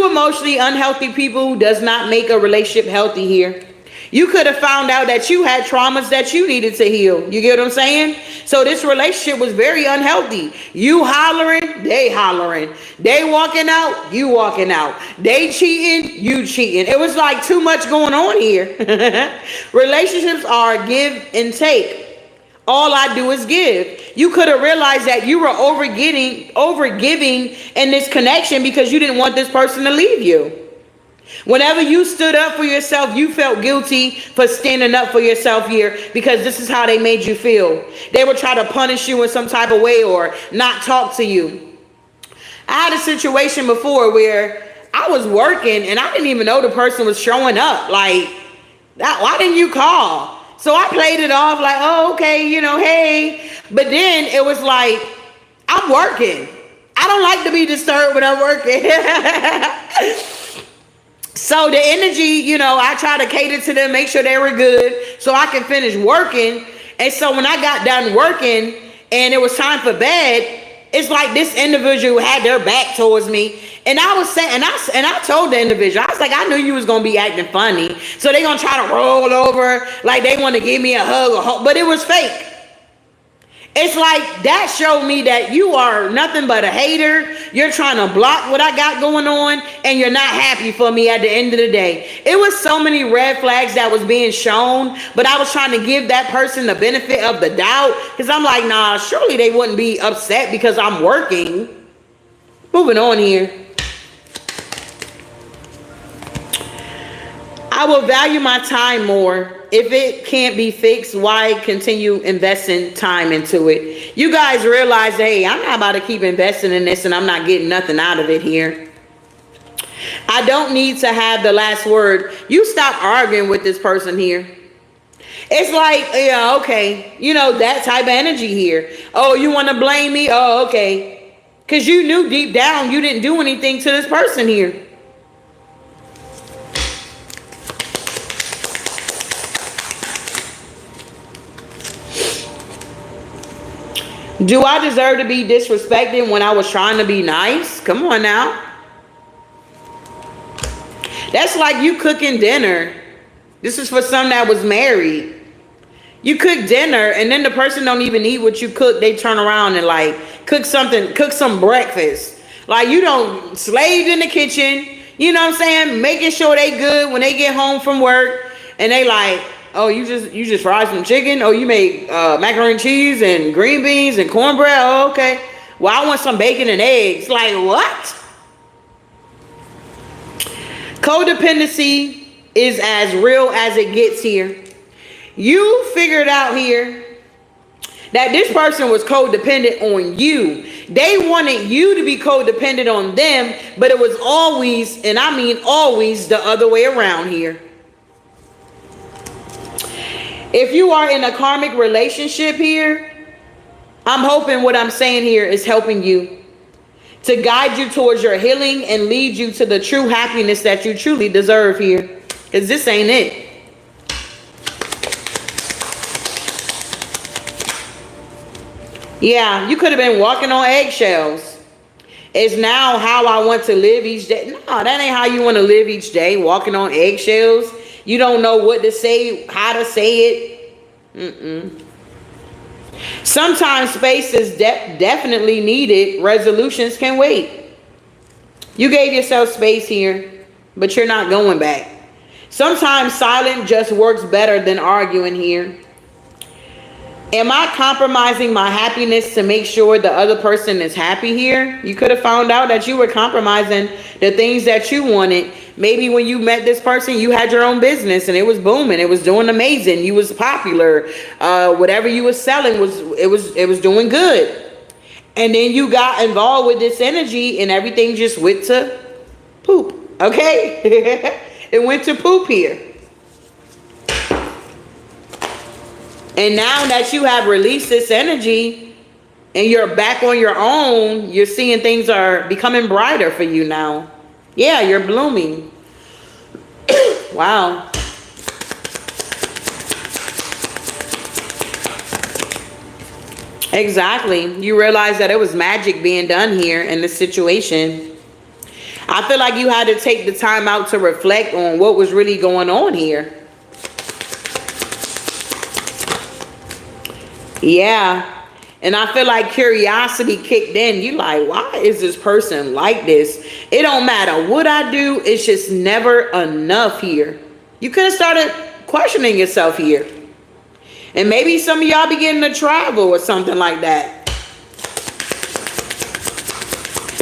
A: emotionally unhealthy people does not make a relationship healthy here. You could have found out that you had traumas that you needed to heal. You get what I'm saying? So this relationship was very unhealthy. You hollering, they hollering. They walking out, you walking out. They cheating, you cheating. It was like too much going on here. Relationships are give and take. All I do is give. You could have realized that you were overgiving in this connection because you didn't want this person to leave you. Whenever you stood up for yourself, you felt guilty for standing up for yourself here because this is how they made you feel. They would try to punish you in some type of way or not talk to you. I had a situation before where I was working and I didn't even know the person was showing up. Like, why didn't you call? So I played it off like, oh, okay, you know, hey. But then it was like, I'm working. I don't like to be disturbed when I'm working. So the energy, you know, I try to cater to them, make sure they were good so I can finish working. And so when I got done working and it was time for bed, it's like this individual had their back towards me. And I was saying, and I told the individual, I was like, I knew you was going to be acting funny. So they're going to try to roll over like they want to give me a hug, but it was fake. It's like that showed me that you are nothing but a hater. You're trying to block what I got going on and you're not happy for me at the end of the day. It was so many red flags that was being shown, but I was trying to give that person the benefit of the doubt because I'm like, nah, surely they wouldn't be upset because I'm working. Moving on here. I will value my time more. If it can't be fixed, why continue investing time into it? You guys realize, hey, I'm not about to keep investing in this and I'm not getting nothing out of it here. I don't need to have the last word. You stop arguing with this person here. It's like, yeah, okay, you know, that type of energy here. Oh, you want to blame me? Oh, okay. Because you knew deep down you didn't do anything to this person here. Do I deserve to be disrespected when I was trying to be nice? Come on now. That's like you cooking dinner. This is for some that was married. You cook dinner and then the person don't even eat what you cook. They turn around and like cook some breakfast. Like you don't slaved in the kitchen. You know what I'm saying? Making sure they good when they get home from work. And they like, oh, you just fried some chicken? Oh, you made macaroni and cheese and green beans and cornbread? Oh, okay. Well, I want some bacon and eggs. Like, what? Codependency is as real as it gets here. You figured out here that this person was codependent on you. They wanted you to be codependent on them, but it was always, and I mean always, the other way around here. If you are in a karmic relationship here, I'm hoping what I'm saying here is helping you to guide you towards your healing and lead you to the true happiness that you truly deserve here. Because this ain't it. Yeah, you could have been walking on eggshells. It's now how I want to live each day. No, that ain't how you want to live each day, walking on eggshells. You don't know what to say, how to say it. Sometimes space is definitely needed. Resolutions can wait. You gave yourself space here, but you're not going back. Sometimes silence just works better than arguing here. Am I compromising my happiness to make sure the other person is happy here? You could have found out that you were compromising the things that you wanted. Maybe when you met this person, you had your own business and it was booming. It was doing amazing. You was popular. Whatever you was selling was doing good. And then you got involved with this energy and everything just went to poop. Okay? It went to poop here. And now that you have released this energy and you're back on your own, you're seeing things are becoming brighter for you now. Yeah, you're blooming. Wow. Exactly. You realize that it was magic being done here in this situation. I feel like you had to take the time out to reflect on what was really going on here. Yeah. And I feel like curiosity kicked in. You like, why is this person like this? It don't matter what I do. It's just never enough here. You could have started questioning yourself here. And maybe some of y'all beginning to travel or something like that.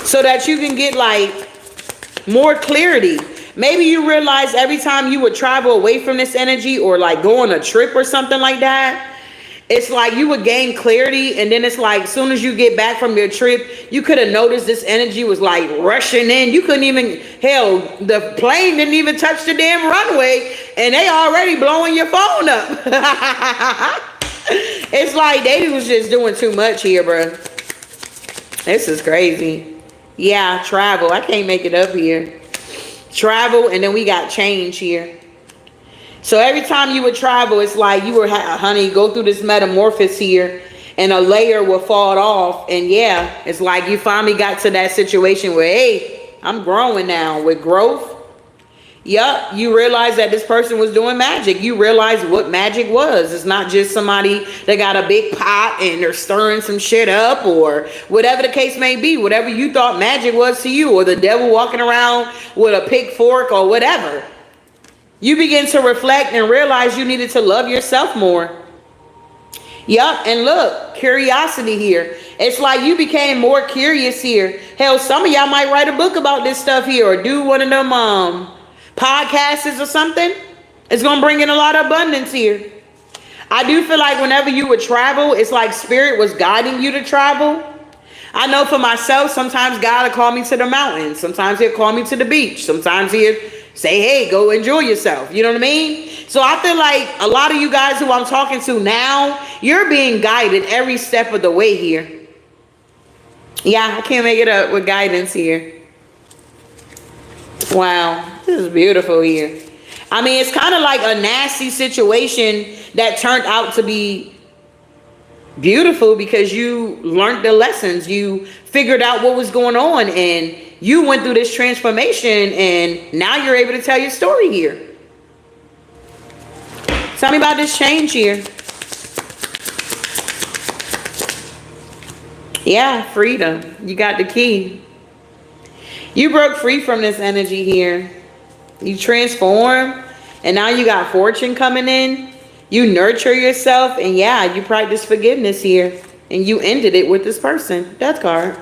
A: So that you can get like more clarity. Maybe you realize every time you would travel away from this energy or like go on a trip or something like that, it's like you would gain clarity, and then it's like as soon as you get back from your trip, you could have noticed this energy was like rushing in. You couldn't even, hell, the plane didn't even touch the damn runway, and they already blowing your phone up. It's like they was just doing too much here, bro. This is crazy. Yeah, travel. I can't make it up here. Travel, and then we got change here. So every time you would travel, it's like you were, honey, go through this metamorphosis here and a layer will fall off. And yeah, it's like you finally got to that situation where, hey, I'm growing now with growth. Yup, you realize that this person was doing magic. You realize what magic was. It's not just somebody that got a big pot and they're stirring some shit up or whatever the case may be. Whatever you thought magic was to you, or the devil walking around with a pitchfork or whatever. You begin to reflect and realize you needed to love yourself more. Yup, and look, curiosity here. It's like you became more curious here. Hell, some of y'all might write a book about this stuff here or do one of them podcasts or something. It's going to bring in a lot of abundance here. I do feel like whenever you would travel, it's like spirit was guiding you to travel. I know for myself, sometimes God will call me to the mountains. Sometimes he'll call me to the beach. Sometimes he'll say, hey, go enjoy yourself. You know what I mean? So I feel like a lot of you guys who I'm talking to now, you're being guided every step of the way here. Yeah, I can't make it up with guidance here. Wow, this is beautiful here. I mean, it's kind of like a nasty situation that turned out to be beautiful because you learned the lessons. You figured out what was going on and you went through this transformation and now you're able to tell your story here. Tell me about this change here. Yeah, freedom. You got the key. You broke free from this energy here. You transform and now you got fortune coming in. You nurture yourself and yeah, you practice forgiveness here and you ended it with this person. Death card.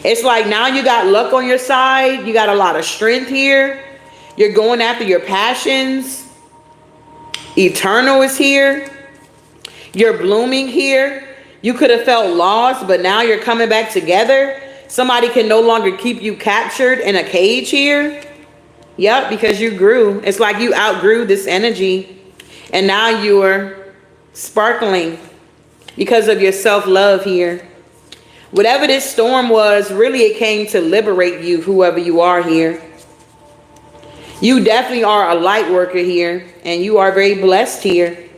A: It's like now you got luck on your side. You got a lot of strength here. You're going after your passions. Eternal is here. You're blooming here. You could have felt lost, but now you're coming back together. Somebody can no longer keep you captured in a cage here. Yep, because you grew. It's like you outgrew this energy. And now you're sparkling because of your self-love here. Whatever this storm was, really it came to liberate you, whoever you are here. You definitely are a light worker here, and you are very blessed here.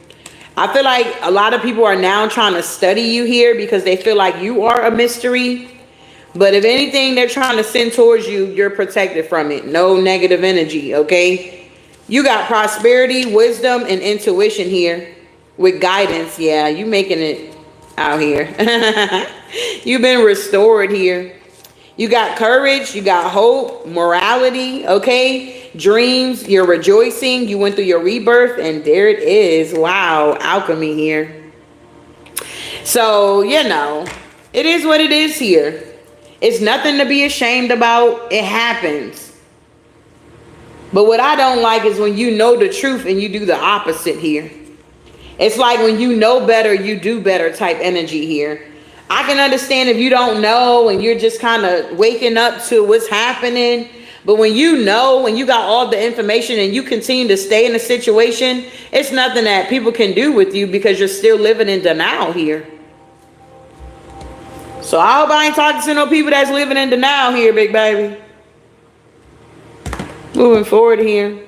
A: I feel like a lot of people are now trying to study you here because they feel like you are a mystery. But if anything they're trying to send towards you, you're protected from it. No negative energy, okay? You got prosperity, wisdom, and intuition here with guidance. Yeah, you making it out here. You've been restored here. You got courage, you got hope, morality, okay? Dreams, you're rejoicing. You went through your rebirth, and there it is. Wow, alchemy here. So, you know, it is what it is here. It's nothing to be ashamed about. It happens. But what I don't like is when you know the truth and you do the opposite here. It's like when you know better, you do better type energy here. I can understand if you don't know and you're just kind of waking up to what's happening. But when you know, when you got all the information and you continue to stay in a situation, it's nothing that people can do with you because you're still living in denial here. So I hope I ain't talking to no people that's living in denial here, big baby. Moving forward here.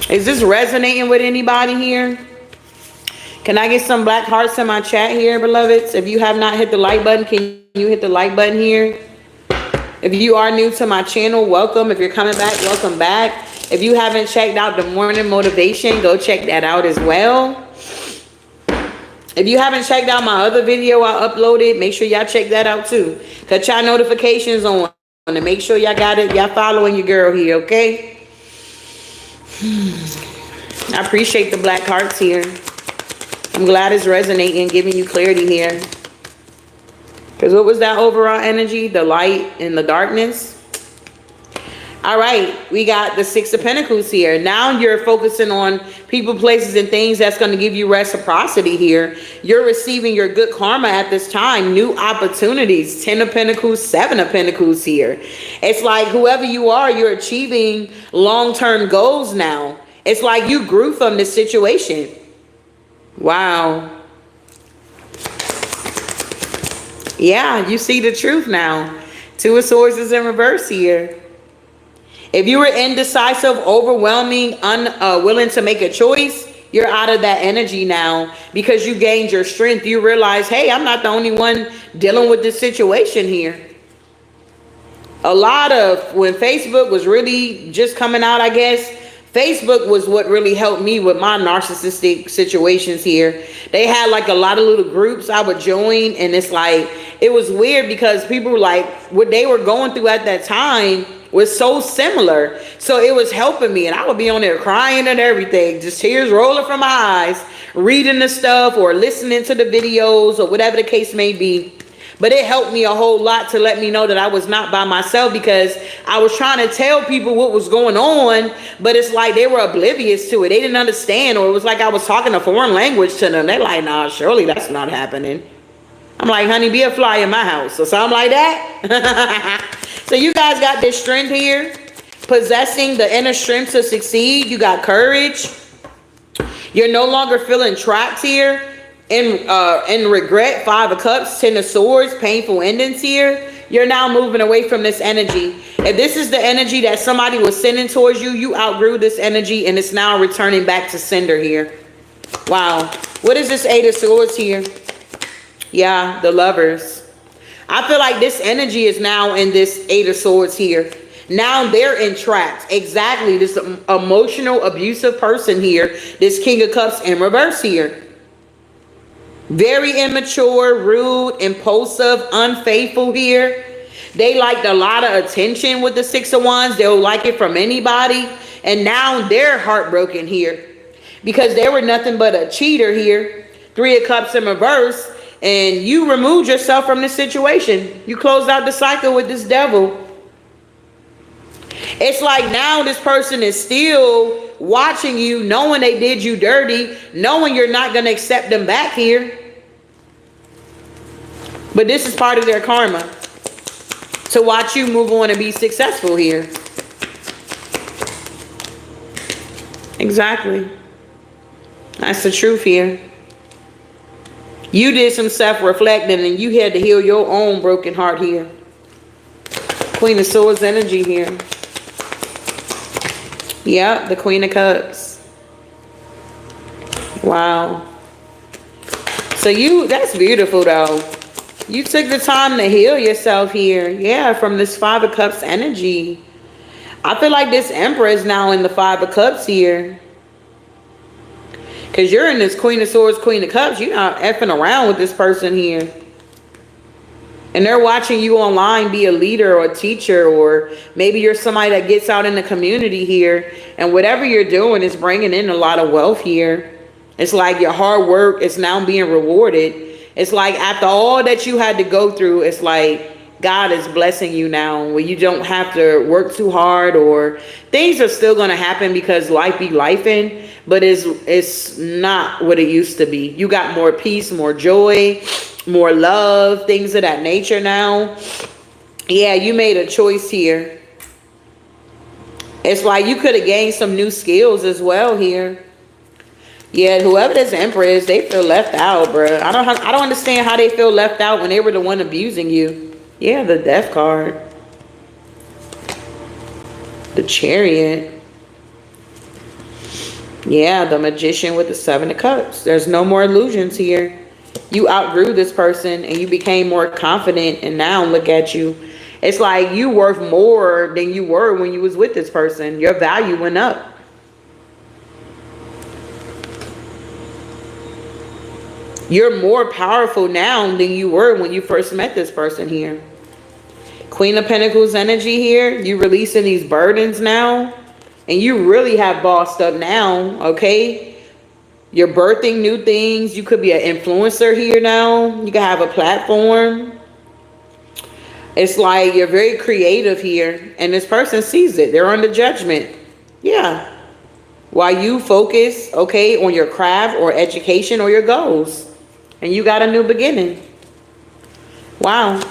A: Is this resonating with anybody here? Can I get some black hearts in my chat here, beloveds? If you have not hit the like button, can you hit the like button here? If you are new to my channel, welcome. If you're coming back, welcome back. If you haven't checked out the morning motivation, go check that out as well. If you haven't checked out my other video I uploaded, make sure y'all check that out too. Cut y'all notifications on and make sure y'all got it. Y'all following your girl here, okay? I appreciate the black hearts here. I'm glad it's resonating, giving you clarity here. Because what was that overall energy? The light and the darkness. All right, we got the Six of Pentacles here. Now you're focusing on people, places, and things that's going to give you reciprocity here. You're receiving your good karma at this time. New opportunities. 10 of Pentacles, 7 of Pentacles here. It's like whoever you are, you're achieving long-term goals now. It's like you grew from this situation. Wow. Yeah, you see the truth now. 2 of Swords is in reverse here. If you were indecisive, overwhelming, unwilling to make a choice, you're out of that energy now because you gained your strength. You realize, hey, I'm not the only one dealing with this situation here. A lot of, when Facebook was really just coming out, I guess, Facebook was what really helped me with my narcissistic situations here. They had like a lot of little groups I would join, and it's like, it was weird because people were like, what they were going through at that time was so similar. So it was helping me, and I would be on there crying and everything, just tears rolling from my eyes, reading the stuff or listening to the videos or whatever the case may be. But it helped me a whole lot to let me know that I was not by myself, because I was trying to tell people what was going on, but it's like they were oblivious to it. They didn't understand, or it was like I was talking a foreign language to them. They're like, nah, surely that's not happening. I'm like, honey, be a fly in my house or something like that. So you guys got this strength here, possessing the inner strength to succeed. You got courage. You're no longer feeling trapped here. In regret, 5 of Cups, 10 of Swords, painful endings here. You're now moving away from this energy. If this is the energy that somebody was sending towards you, you outgrew this energy and it's now returning back to sender here. Wow. What is this 8 of Swords here? Yeah, the Lovers. I feel like this energy is now in this 8 of Swords here. Now they're entrapped. Exactly. This emotional, abusive person here. This King of Cups in reverse here. Very immature, rude, impulsive, unfaithful here. They liked a lot of attention with the 6 of Wands. They'll like it from anybody. And now they're heartbroken here because they were nothing but a cheater here. 3 of Cups in reverse. And you removed yourself from this situation. You closed out the cycle with this Devil. It's like now this person is still watching you, knowing they did you dirty, knowing you're not going to accept them back here. But this is part of their karma, to watch you move on and be successful here. Exactly. That's the truth here. You did some self-reflecting and you had to heal your own broken heart here. Queen of Swords energy here. Yep, the Queen of Cups. Wow. So that's beautiful though. You took the time to heal yourself here. Yeah, from this Five of Cups energy. I feel like this Emperor is now in the Five of Cups here. Because you're in this Queen of Swords, Queen of Cups. You're not effing around with this person here. And they're watching you online be a leader or a teacher, or maybe you're somebody that gets out in the community here. And whatever you're doing is bringing in a lot of wealth here. It's like your hard work is now being rewarded. It's like after all that you had to go through, it's like God is blessing you now, where you don't have to work too hard, or things are still going to happen because life be lifing, but it's not what it used to be. You got more peace, more joy, more love, things of that nature now. Yeah, you made a choice here. It's like you could have gained some new skills as well here. Yeah, whoever this Emperor is, they feel left out, bro. I don't understand how they feel left out when they were the one abusing you. Yeah, the Death card. The Chariot. Yeah, the Magician with the Seven of Cups. There's no more illusions here. You outgrew this person and you became more confident, and now look at you. It's like you worth more than you were when you was with this person. Your value went up. You're more powerful now than you were when you first met this person here. Queen of Pentacles energy here. You releasing these burdens now. And you really have bossed up now, okay? You're birthing new things. You could be an influencer here now. You could have a platform. It's like you're very creative here. And this person sees it. They're under judgment. Yeah. While you focus, okay, on your craft or education or your goals. And you got a new beginning. Wow.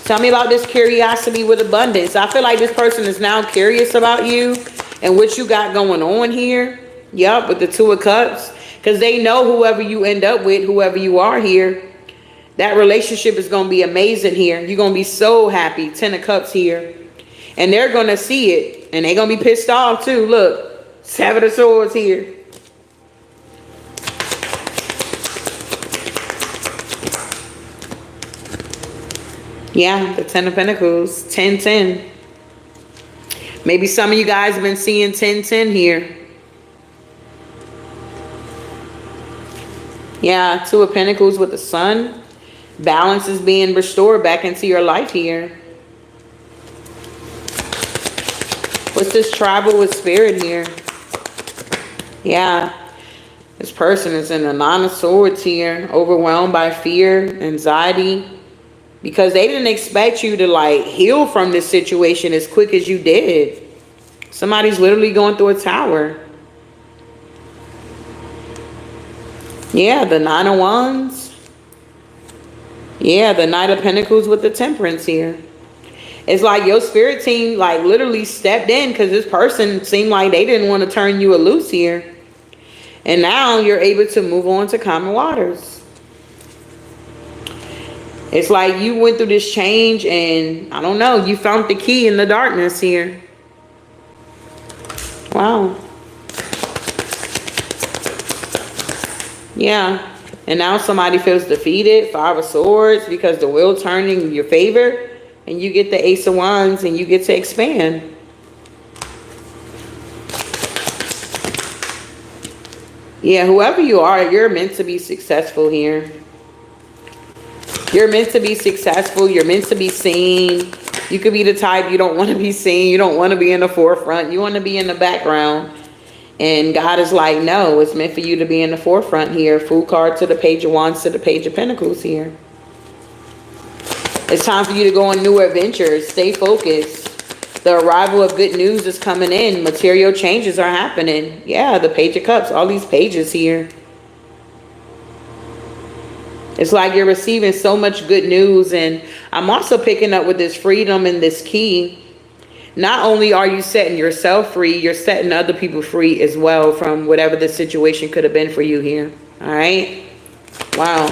A: Tell me about this curiosity with abundance. I feel like this person is now curious about you and what you got going on here. Yep, with the Two of Cups. Because they know whoever you end up with, whoever you are here, that relationship is going to be amazing here. You're going to be so happy. 10 of Cups here. And they're going to see it. And they're going to be pissed off too. Look, 7 of Swords here. Yeah, the 10 of Pentacles, 10-10. Maybe some of you guys have been seeing 10-10 here. Yeah, 2 of Pentacles with the Sun. Balance is being restored back into your life here. What's this Travel with Spirit here? Yeah, this person is in the 9 of Swords here. Overwhelmed by fear, anxiety. Because they didn't expect you to like heal from this situation as quick as you did. Somebody's literally going through a tower. Yeah, the 9 of Wands. Yeah, the Knight of Pentacles with the Temperance here. It's like your spirit team like literally stepped in because this person seemed like they didn't want to turn you loose here. And now you're able to move on to common waters. It's like you went through this change and, I don't know, you found the key in the darkness here. Wow. Yeah. And now somebody feels defeated. 5 of Swords because the wheel turning in your favor. And you get the Ace of Wands and you get to expand. Yeah, whoever you are, you're meant to be successful here. You're meant to be successful. You're meant to be seen. You could be the type you don't want to be seen. You don't want to be in the forefront. You want to be in the background. And God is like, no, it's meant for you to be in the forefront here. Fool card to the Page of Wands to the Page of Pentacles here. It's time for you to go on new adventures. Stay focused. The arrival of good news is coming in. Material changes are happening. Yeah, the Page of Cups, all these pages here. It's like you're receiving so much good news. And I'm also picking up with this freedom and this key. Not only are you setting yourself free, you're setting other people free as well from whatever the situation could have been for you here. All right. Wow.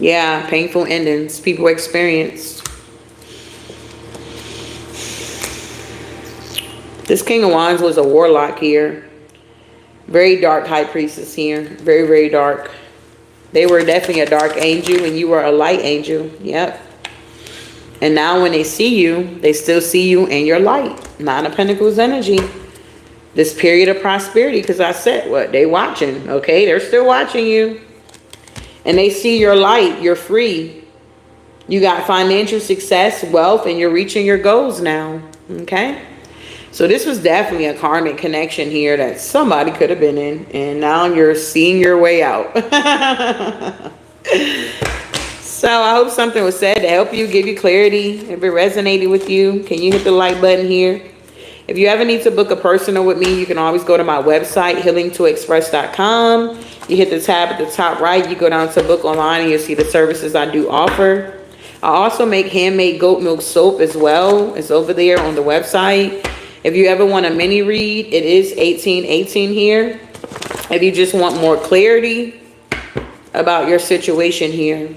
A: Yeah, painful endings people experienced. This King of Wands was a warlock here. Very dark high priestess here. Very, very dark. They were definitely a dark angel and you were a light angel. Yep. And now when they see you, they still see you in your light. Nine of Pentacles energy. This period of prosperity, because I said what? They watching, okay? They're still watching you. And they see your light. You're free. You got financial success, wealth, and you're reaching your goals now, okay? So this was definitely a karmic connection here that somebody could have been in. And now you're seeing your way out. So I hope something was said to help you, give you clarity. If it resonated with you, can you hit the like button here? If you ever need to book a personal with me, you can always go to my website, healingtoexpress.com. You hit the tab at the top right. You go down to book online and you'll see the services I do offer. I also make handmade goat milk soap as well. It's over there on the website. If you ever want a mini read, it is $18.18 here. If you just want more clarity about your situation here.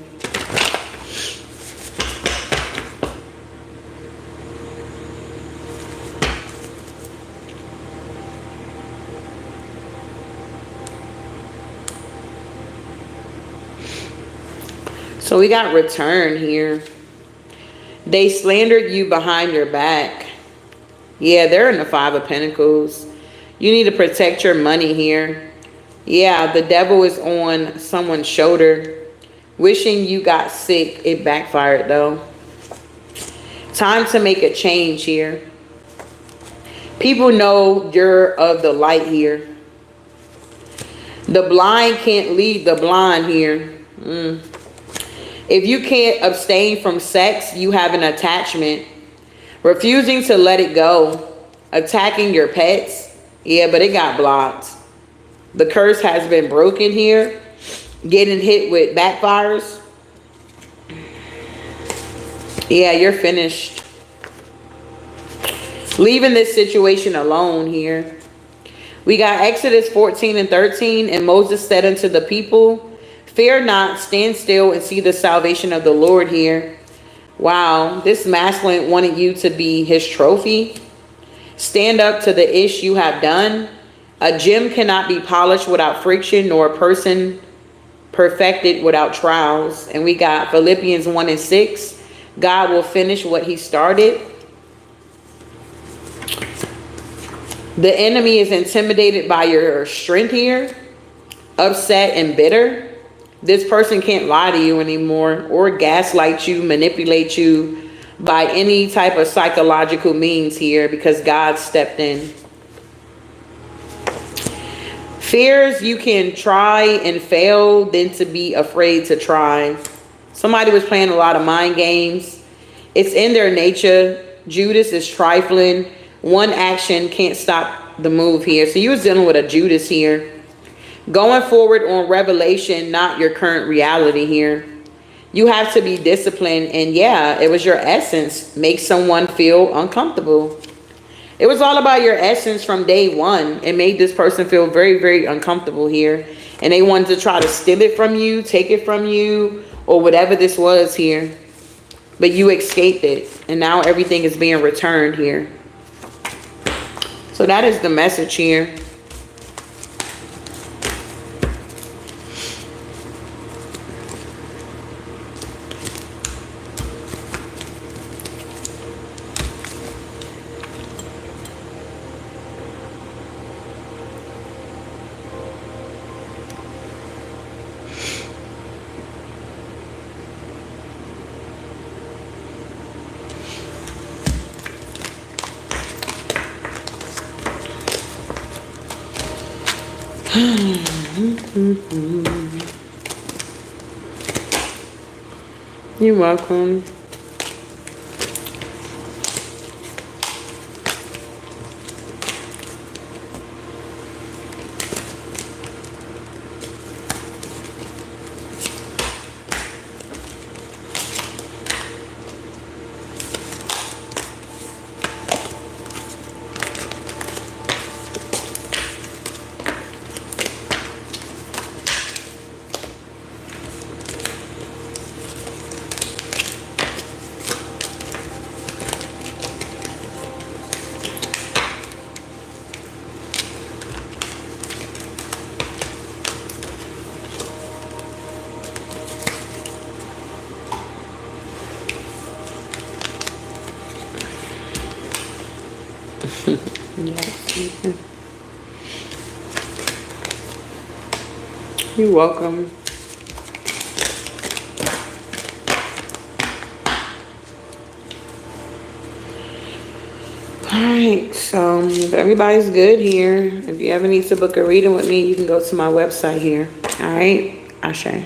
A: So we got return here. They slandered you behind your back. Yeah, they're in the Five of Pentacles. You need to protect your money here. Yeah, the devil is on someone's shoulder. Wishing you got sick. It backfired though. Time to make a change here. People know you're of the light here. The blind can't lead the blind here. If you can't abstain from sex, you have an attachment. Refusing to let it go. Attacking your pets. Yeah, but it got blocked. The curse has been broken here. Getting hit with backfires. Yeah, you're finished. Leaving this situation alone here. We got Exodus 14 and 13. And Moses said unto the people, fear not, stand still and see the salvation of the Lord here. Wow, this masculine wanted you to be his trophy. Stand up to the ish you have done. A gem cannot be polished without friction, nor a person perfected without trials. And we got Philippians 1 and 6. God will finish what he started. The enemy is intimidated by your strength here. Upset and bitter. This person can't lie to you anymore or gaslight you, manipulate you by any type of psychological means here because God stepped in. Fears you can try and fail than to be afraid to try. Somebody was playing a lot of mind games. It's in their nature. Judas is trifling. One action can't stop the move here. So you was dealing with a Judas here. Going forward on revelation, not your current reality here. You have to be disciplined. And yeah, it was your essence. Make someone feel uncomfortable. It was all about your essence from day one. It made this person feel very, very uncomfortable here. And they wanted to try to steal it from you, take it from you, or whatever this was here. But you escaped it. And now everything is being returned here. So that is the message here. You're welcome. Yes. You're welcome. Alright, so if everybody's good here, if you ever need to book a reading with me, you can go to my website here. Alright, Ashe.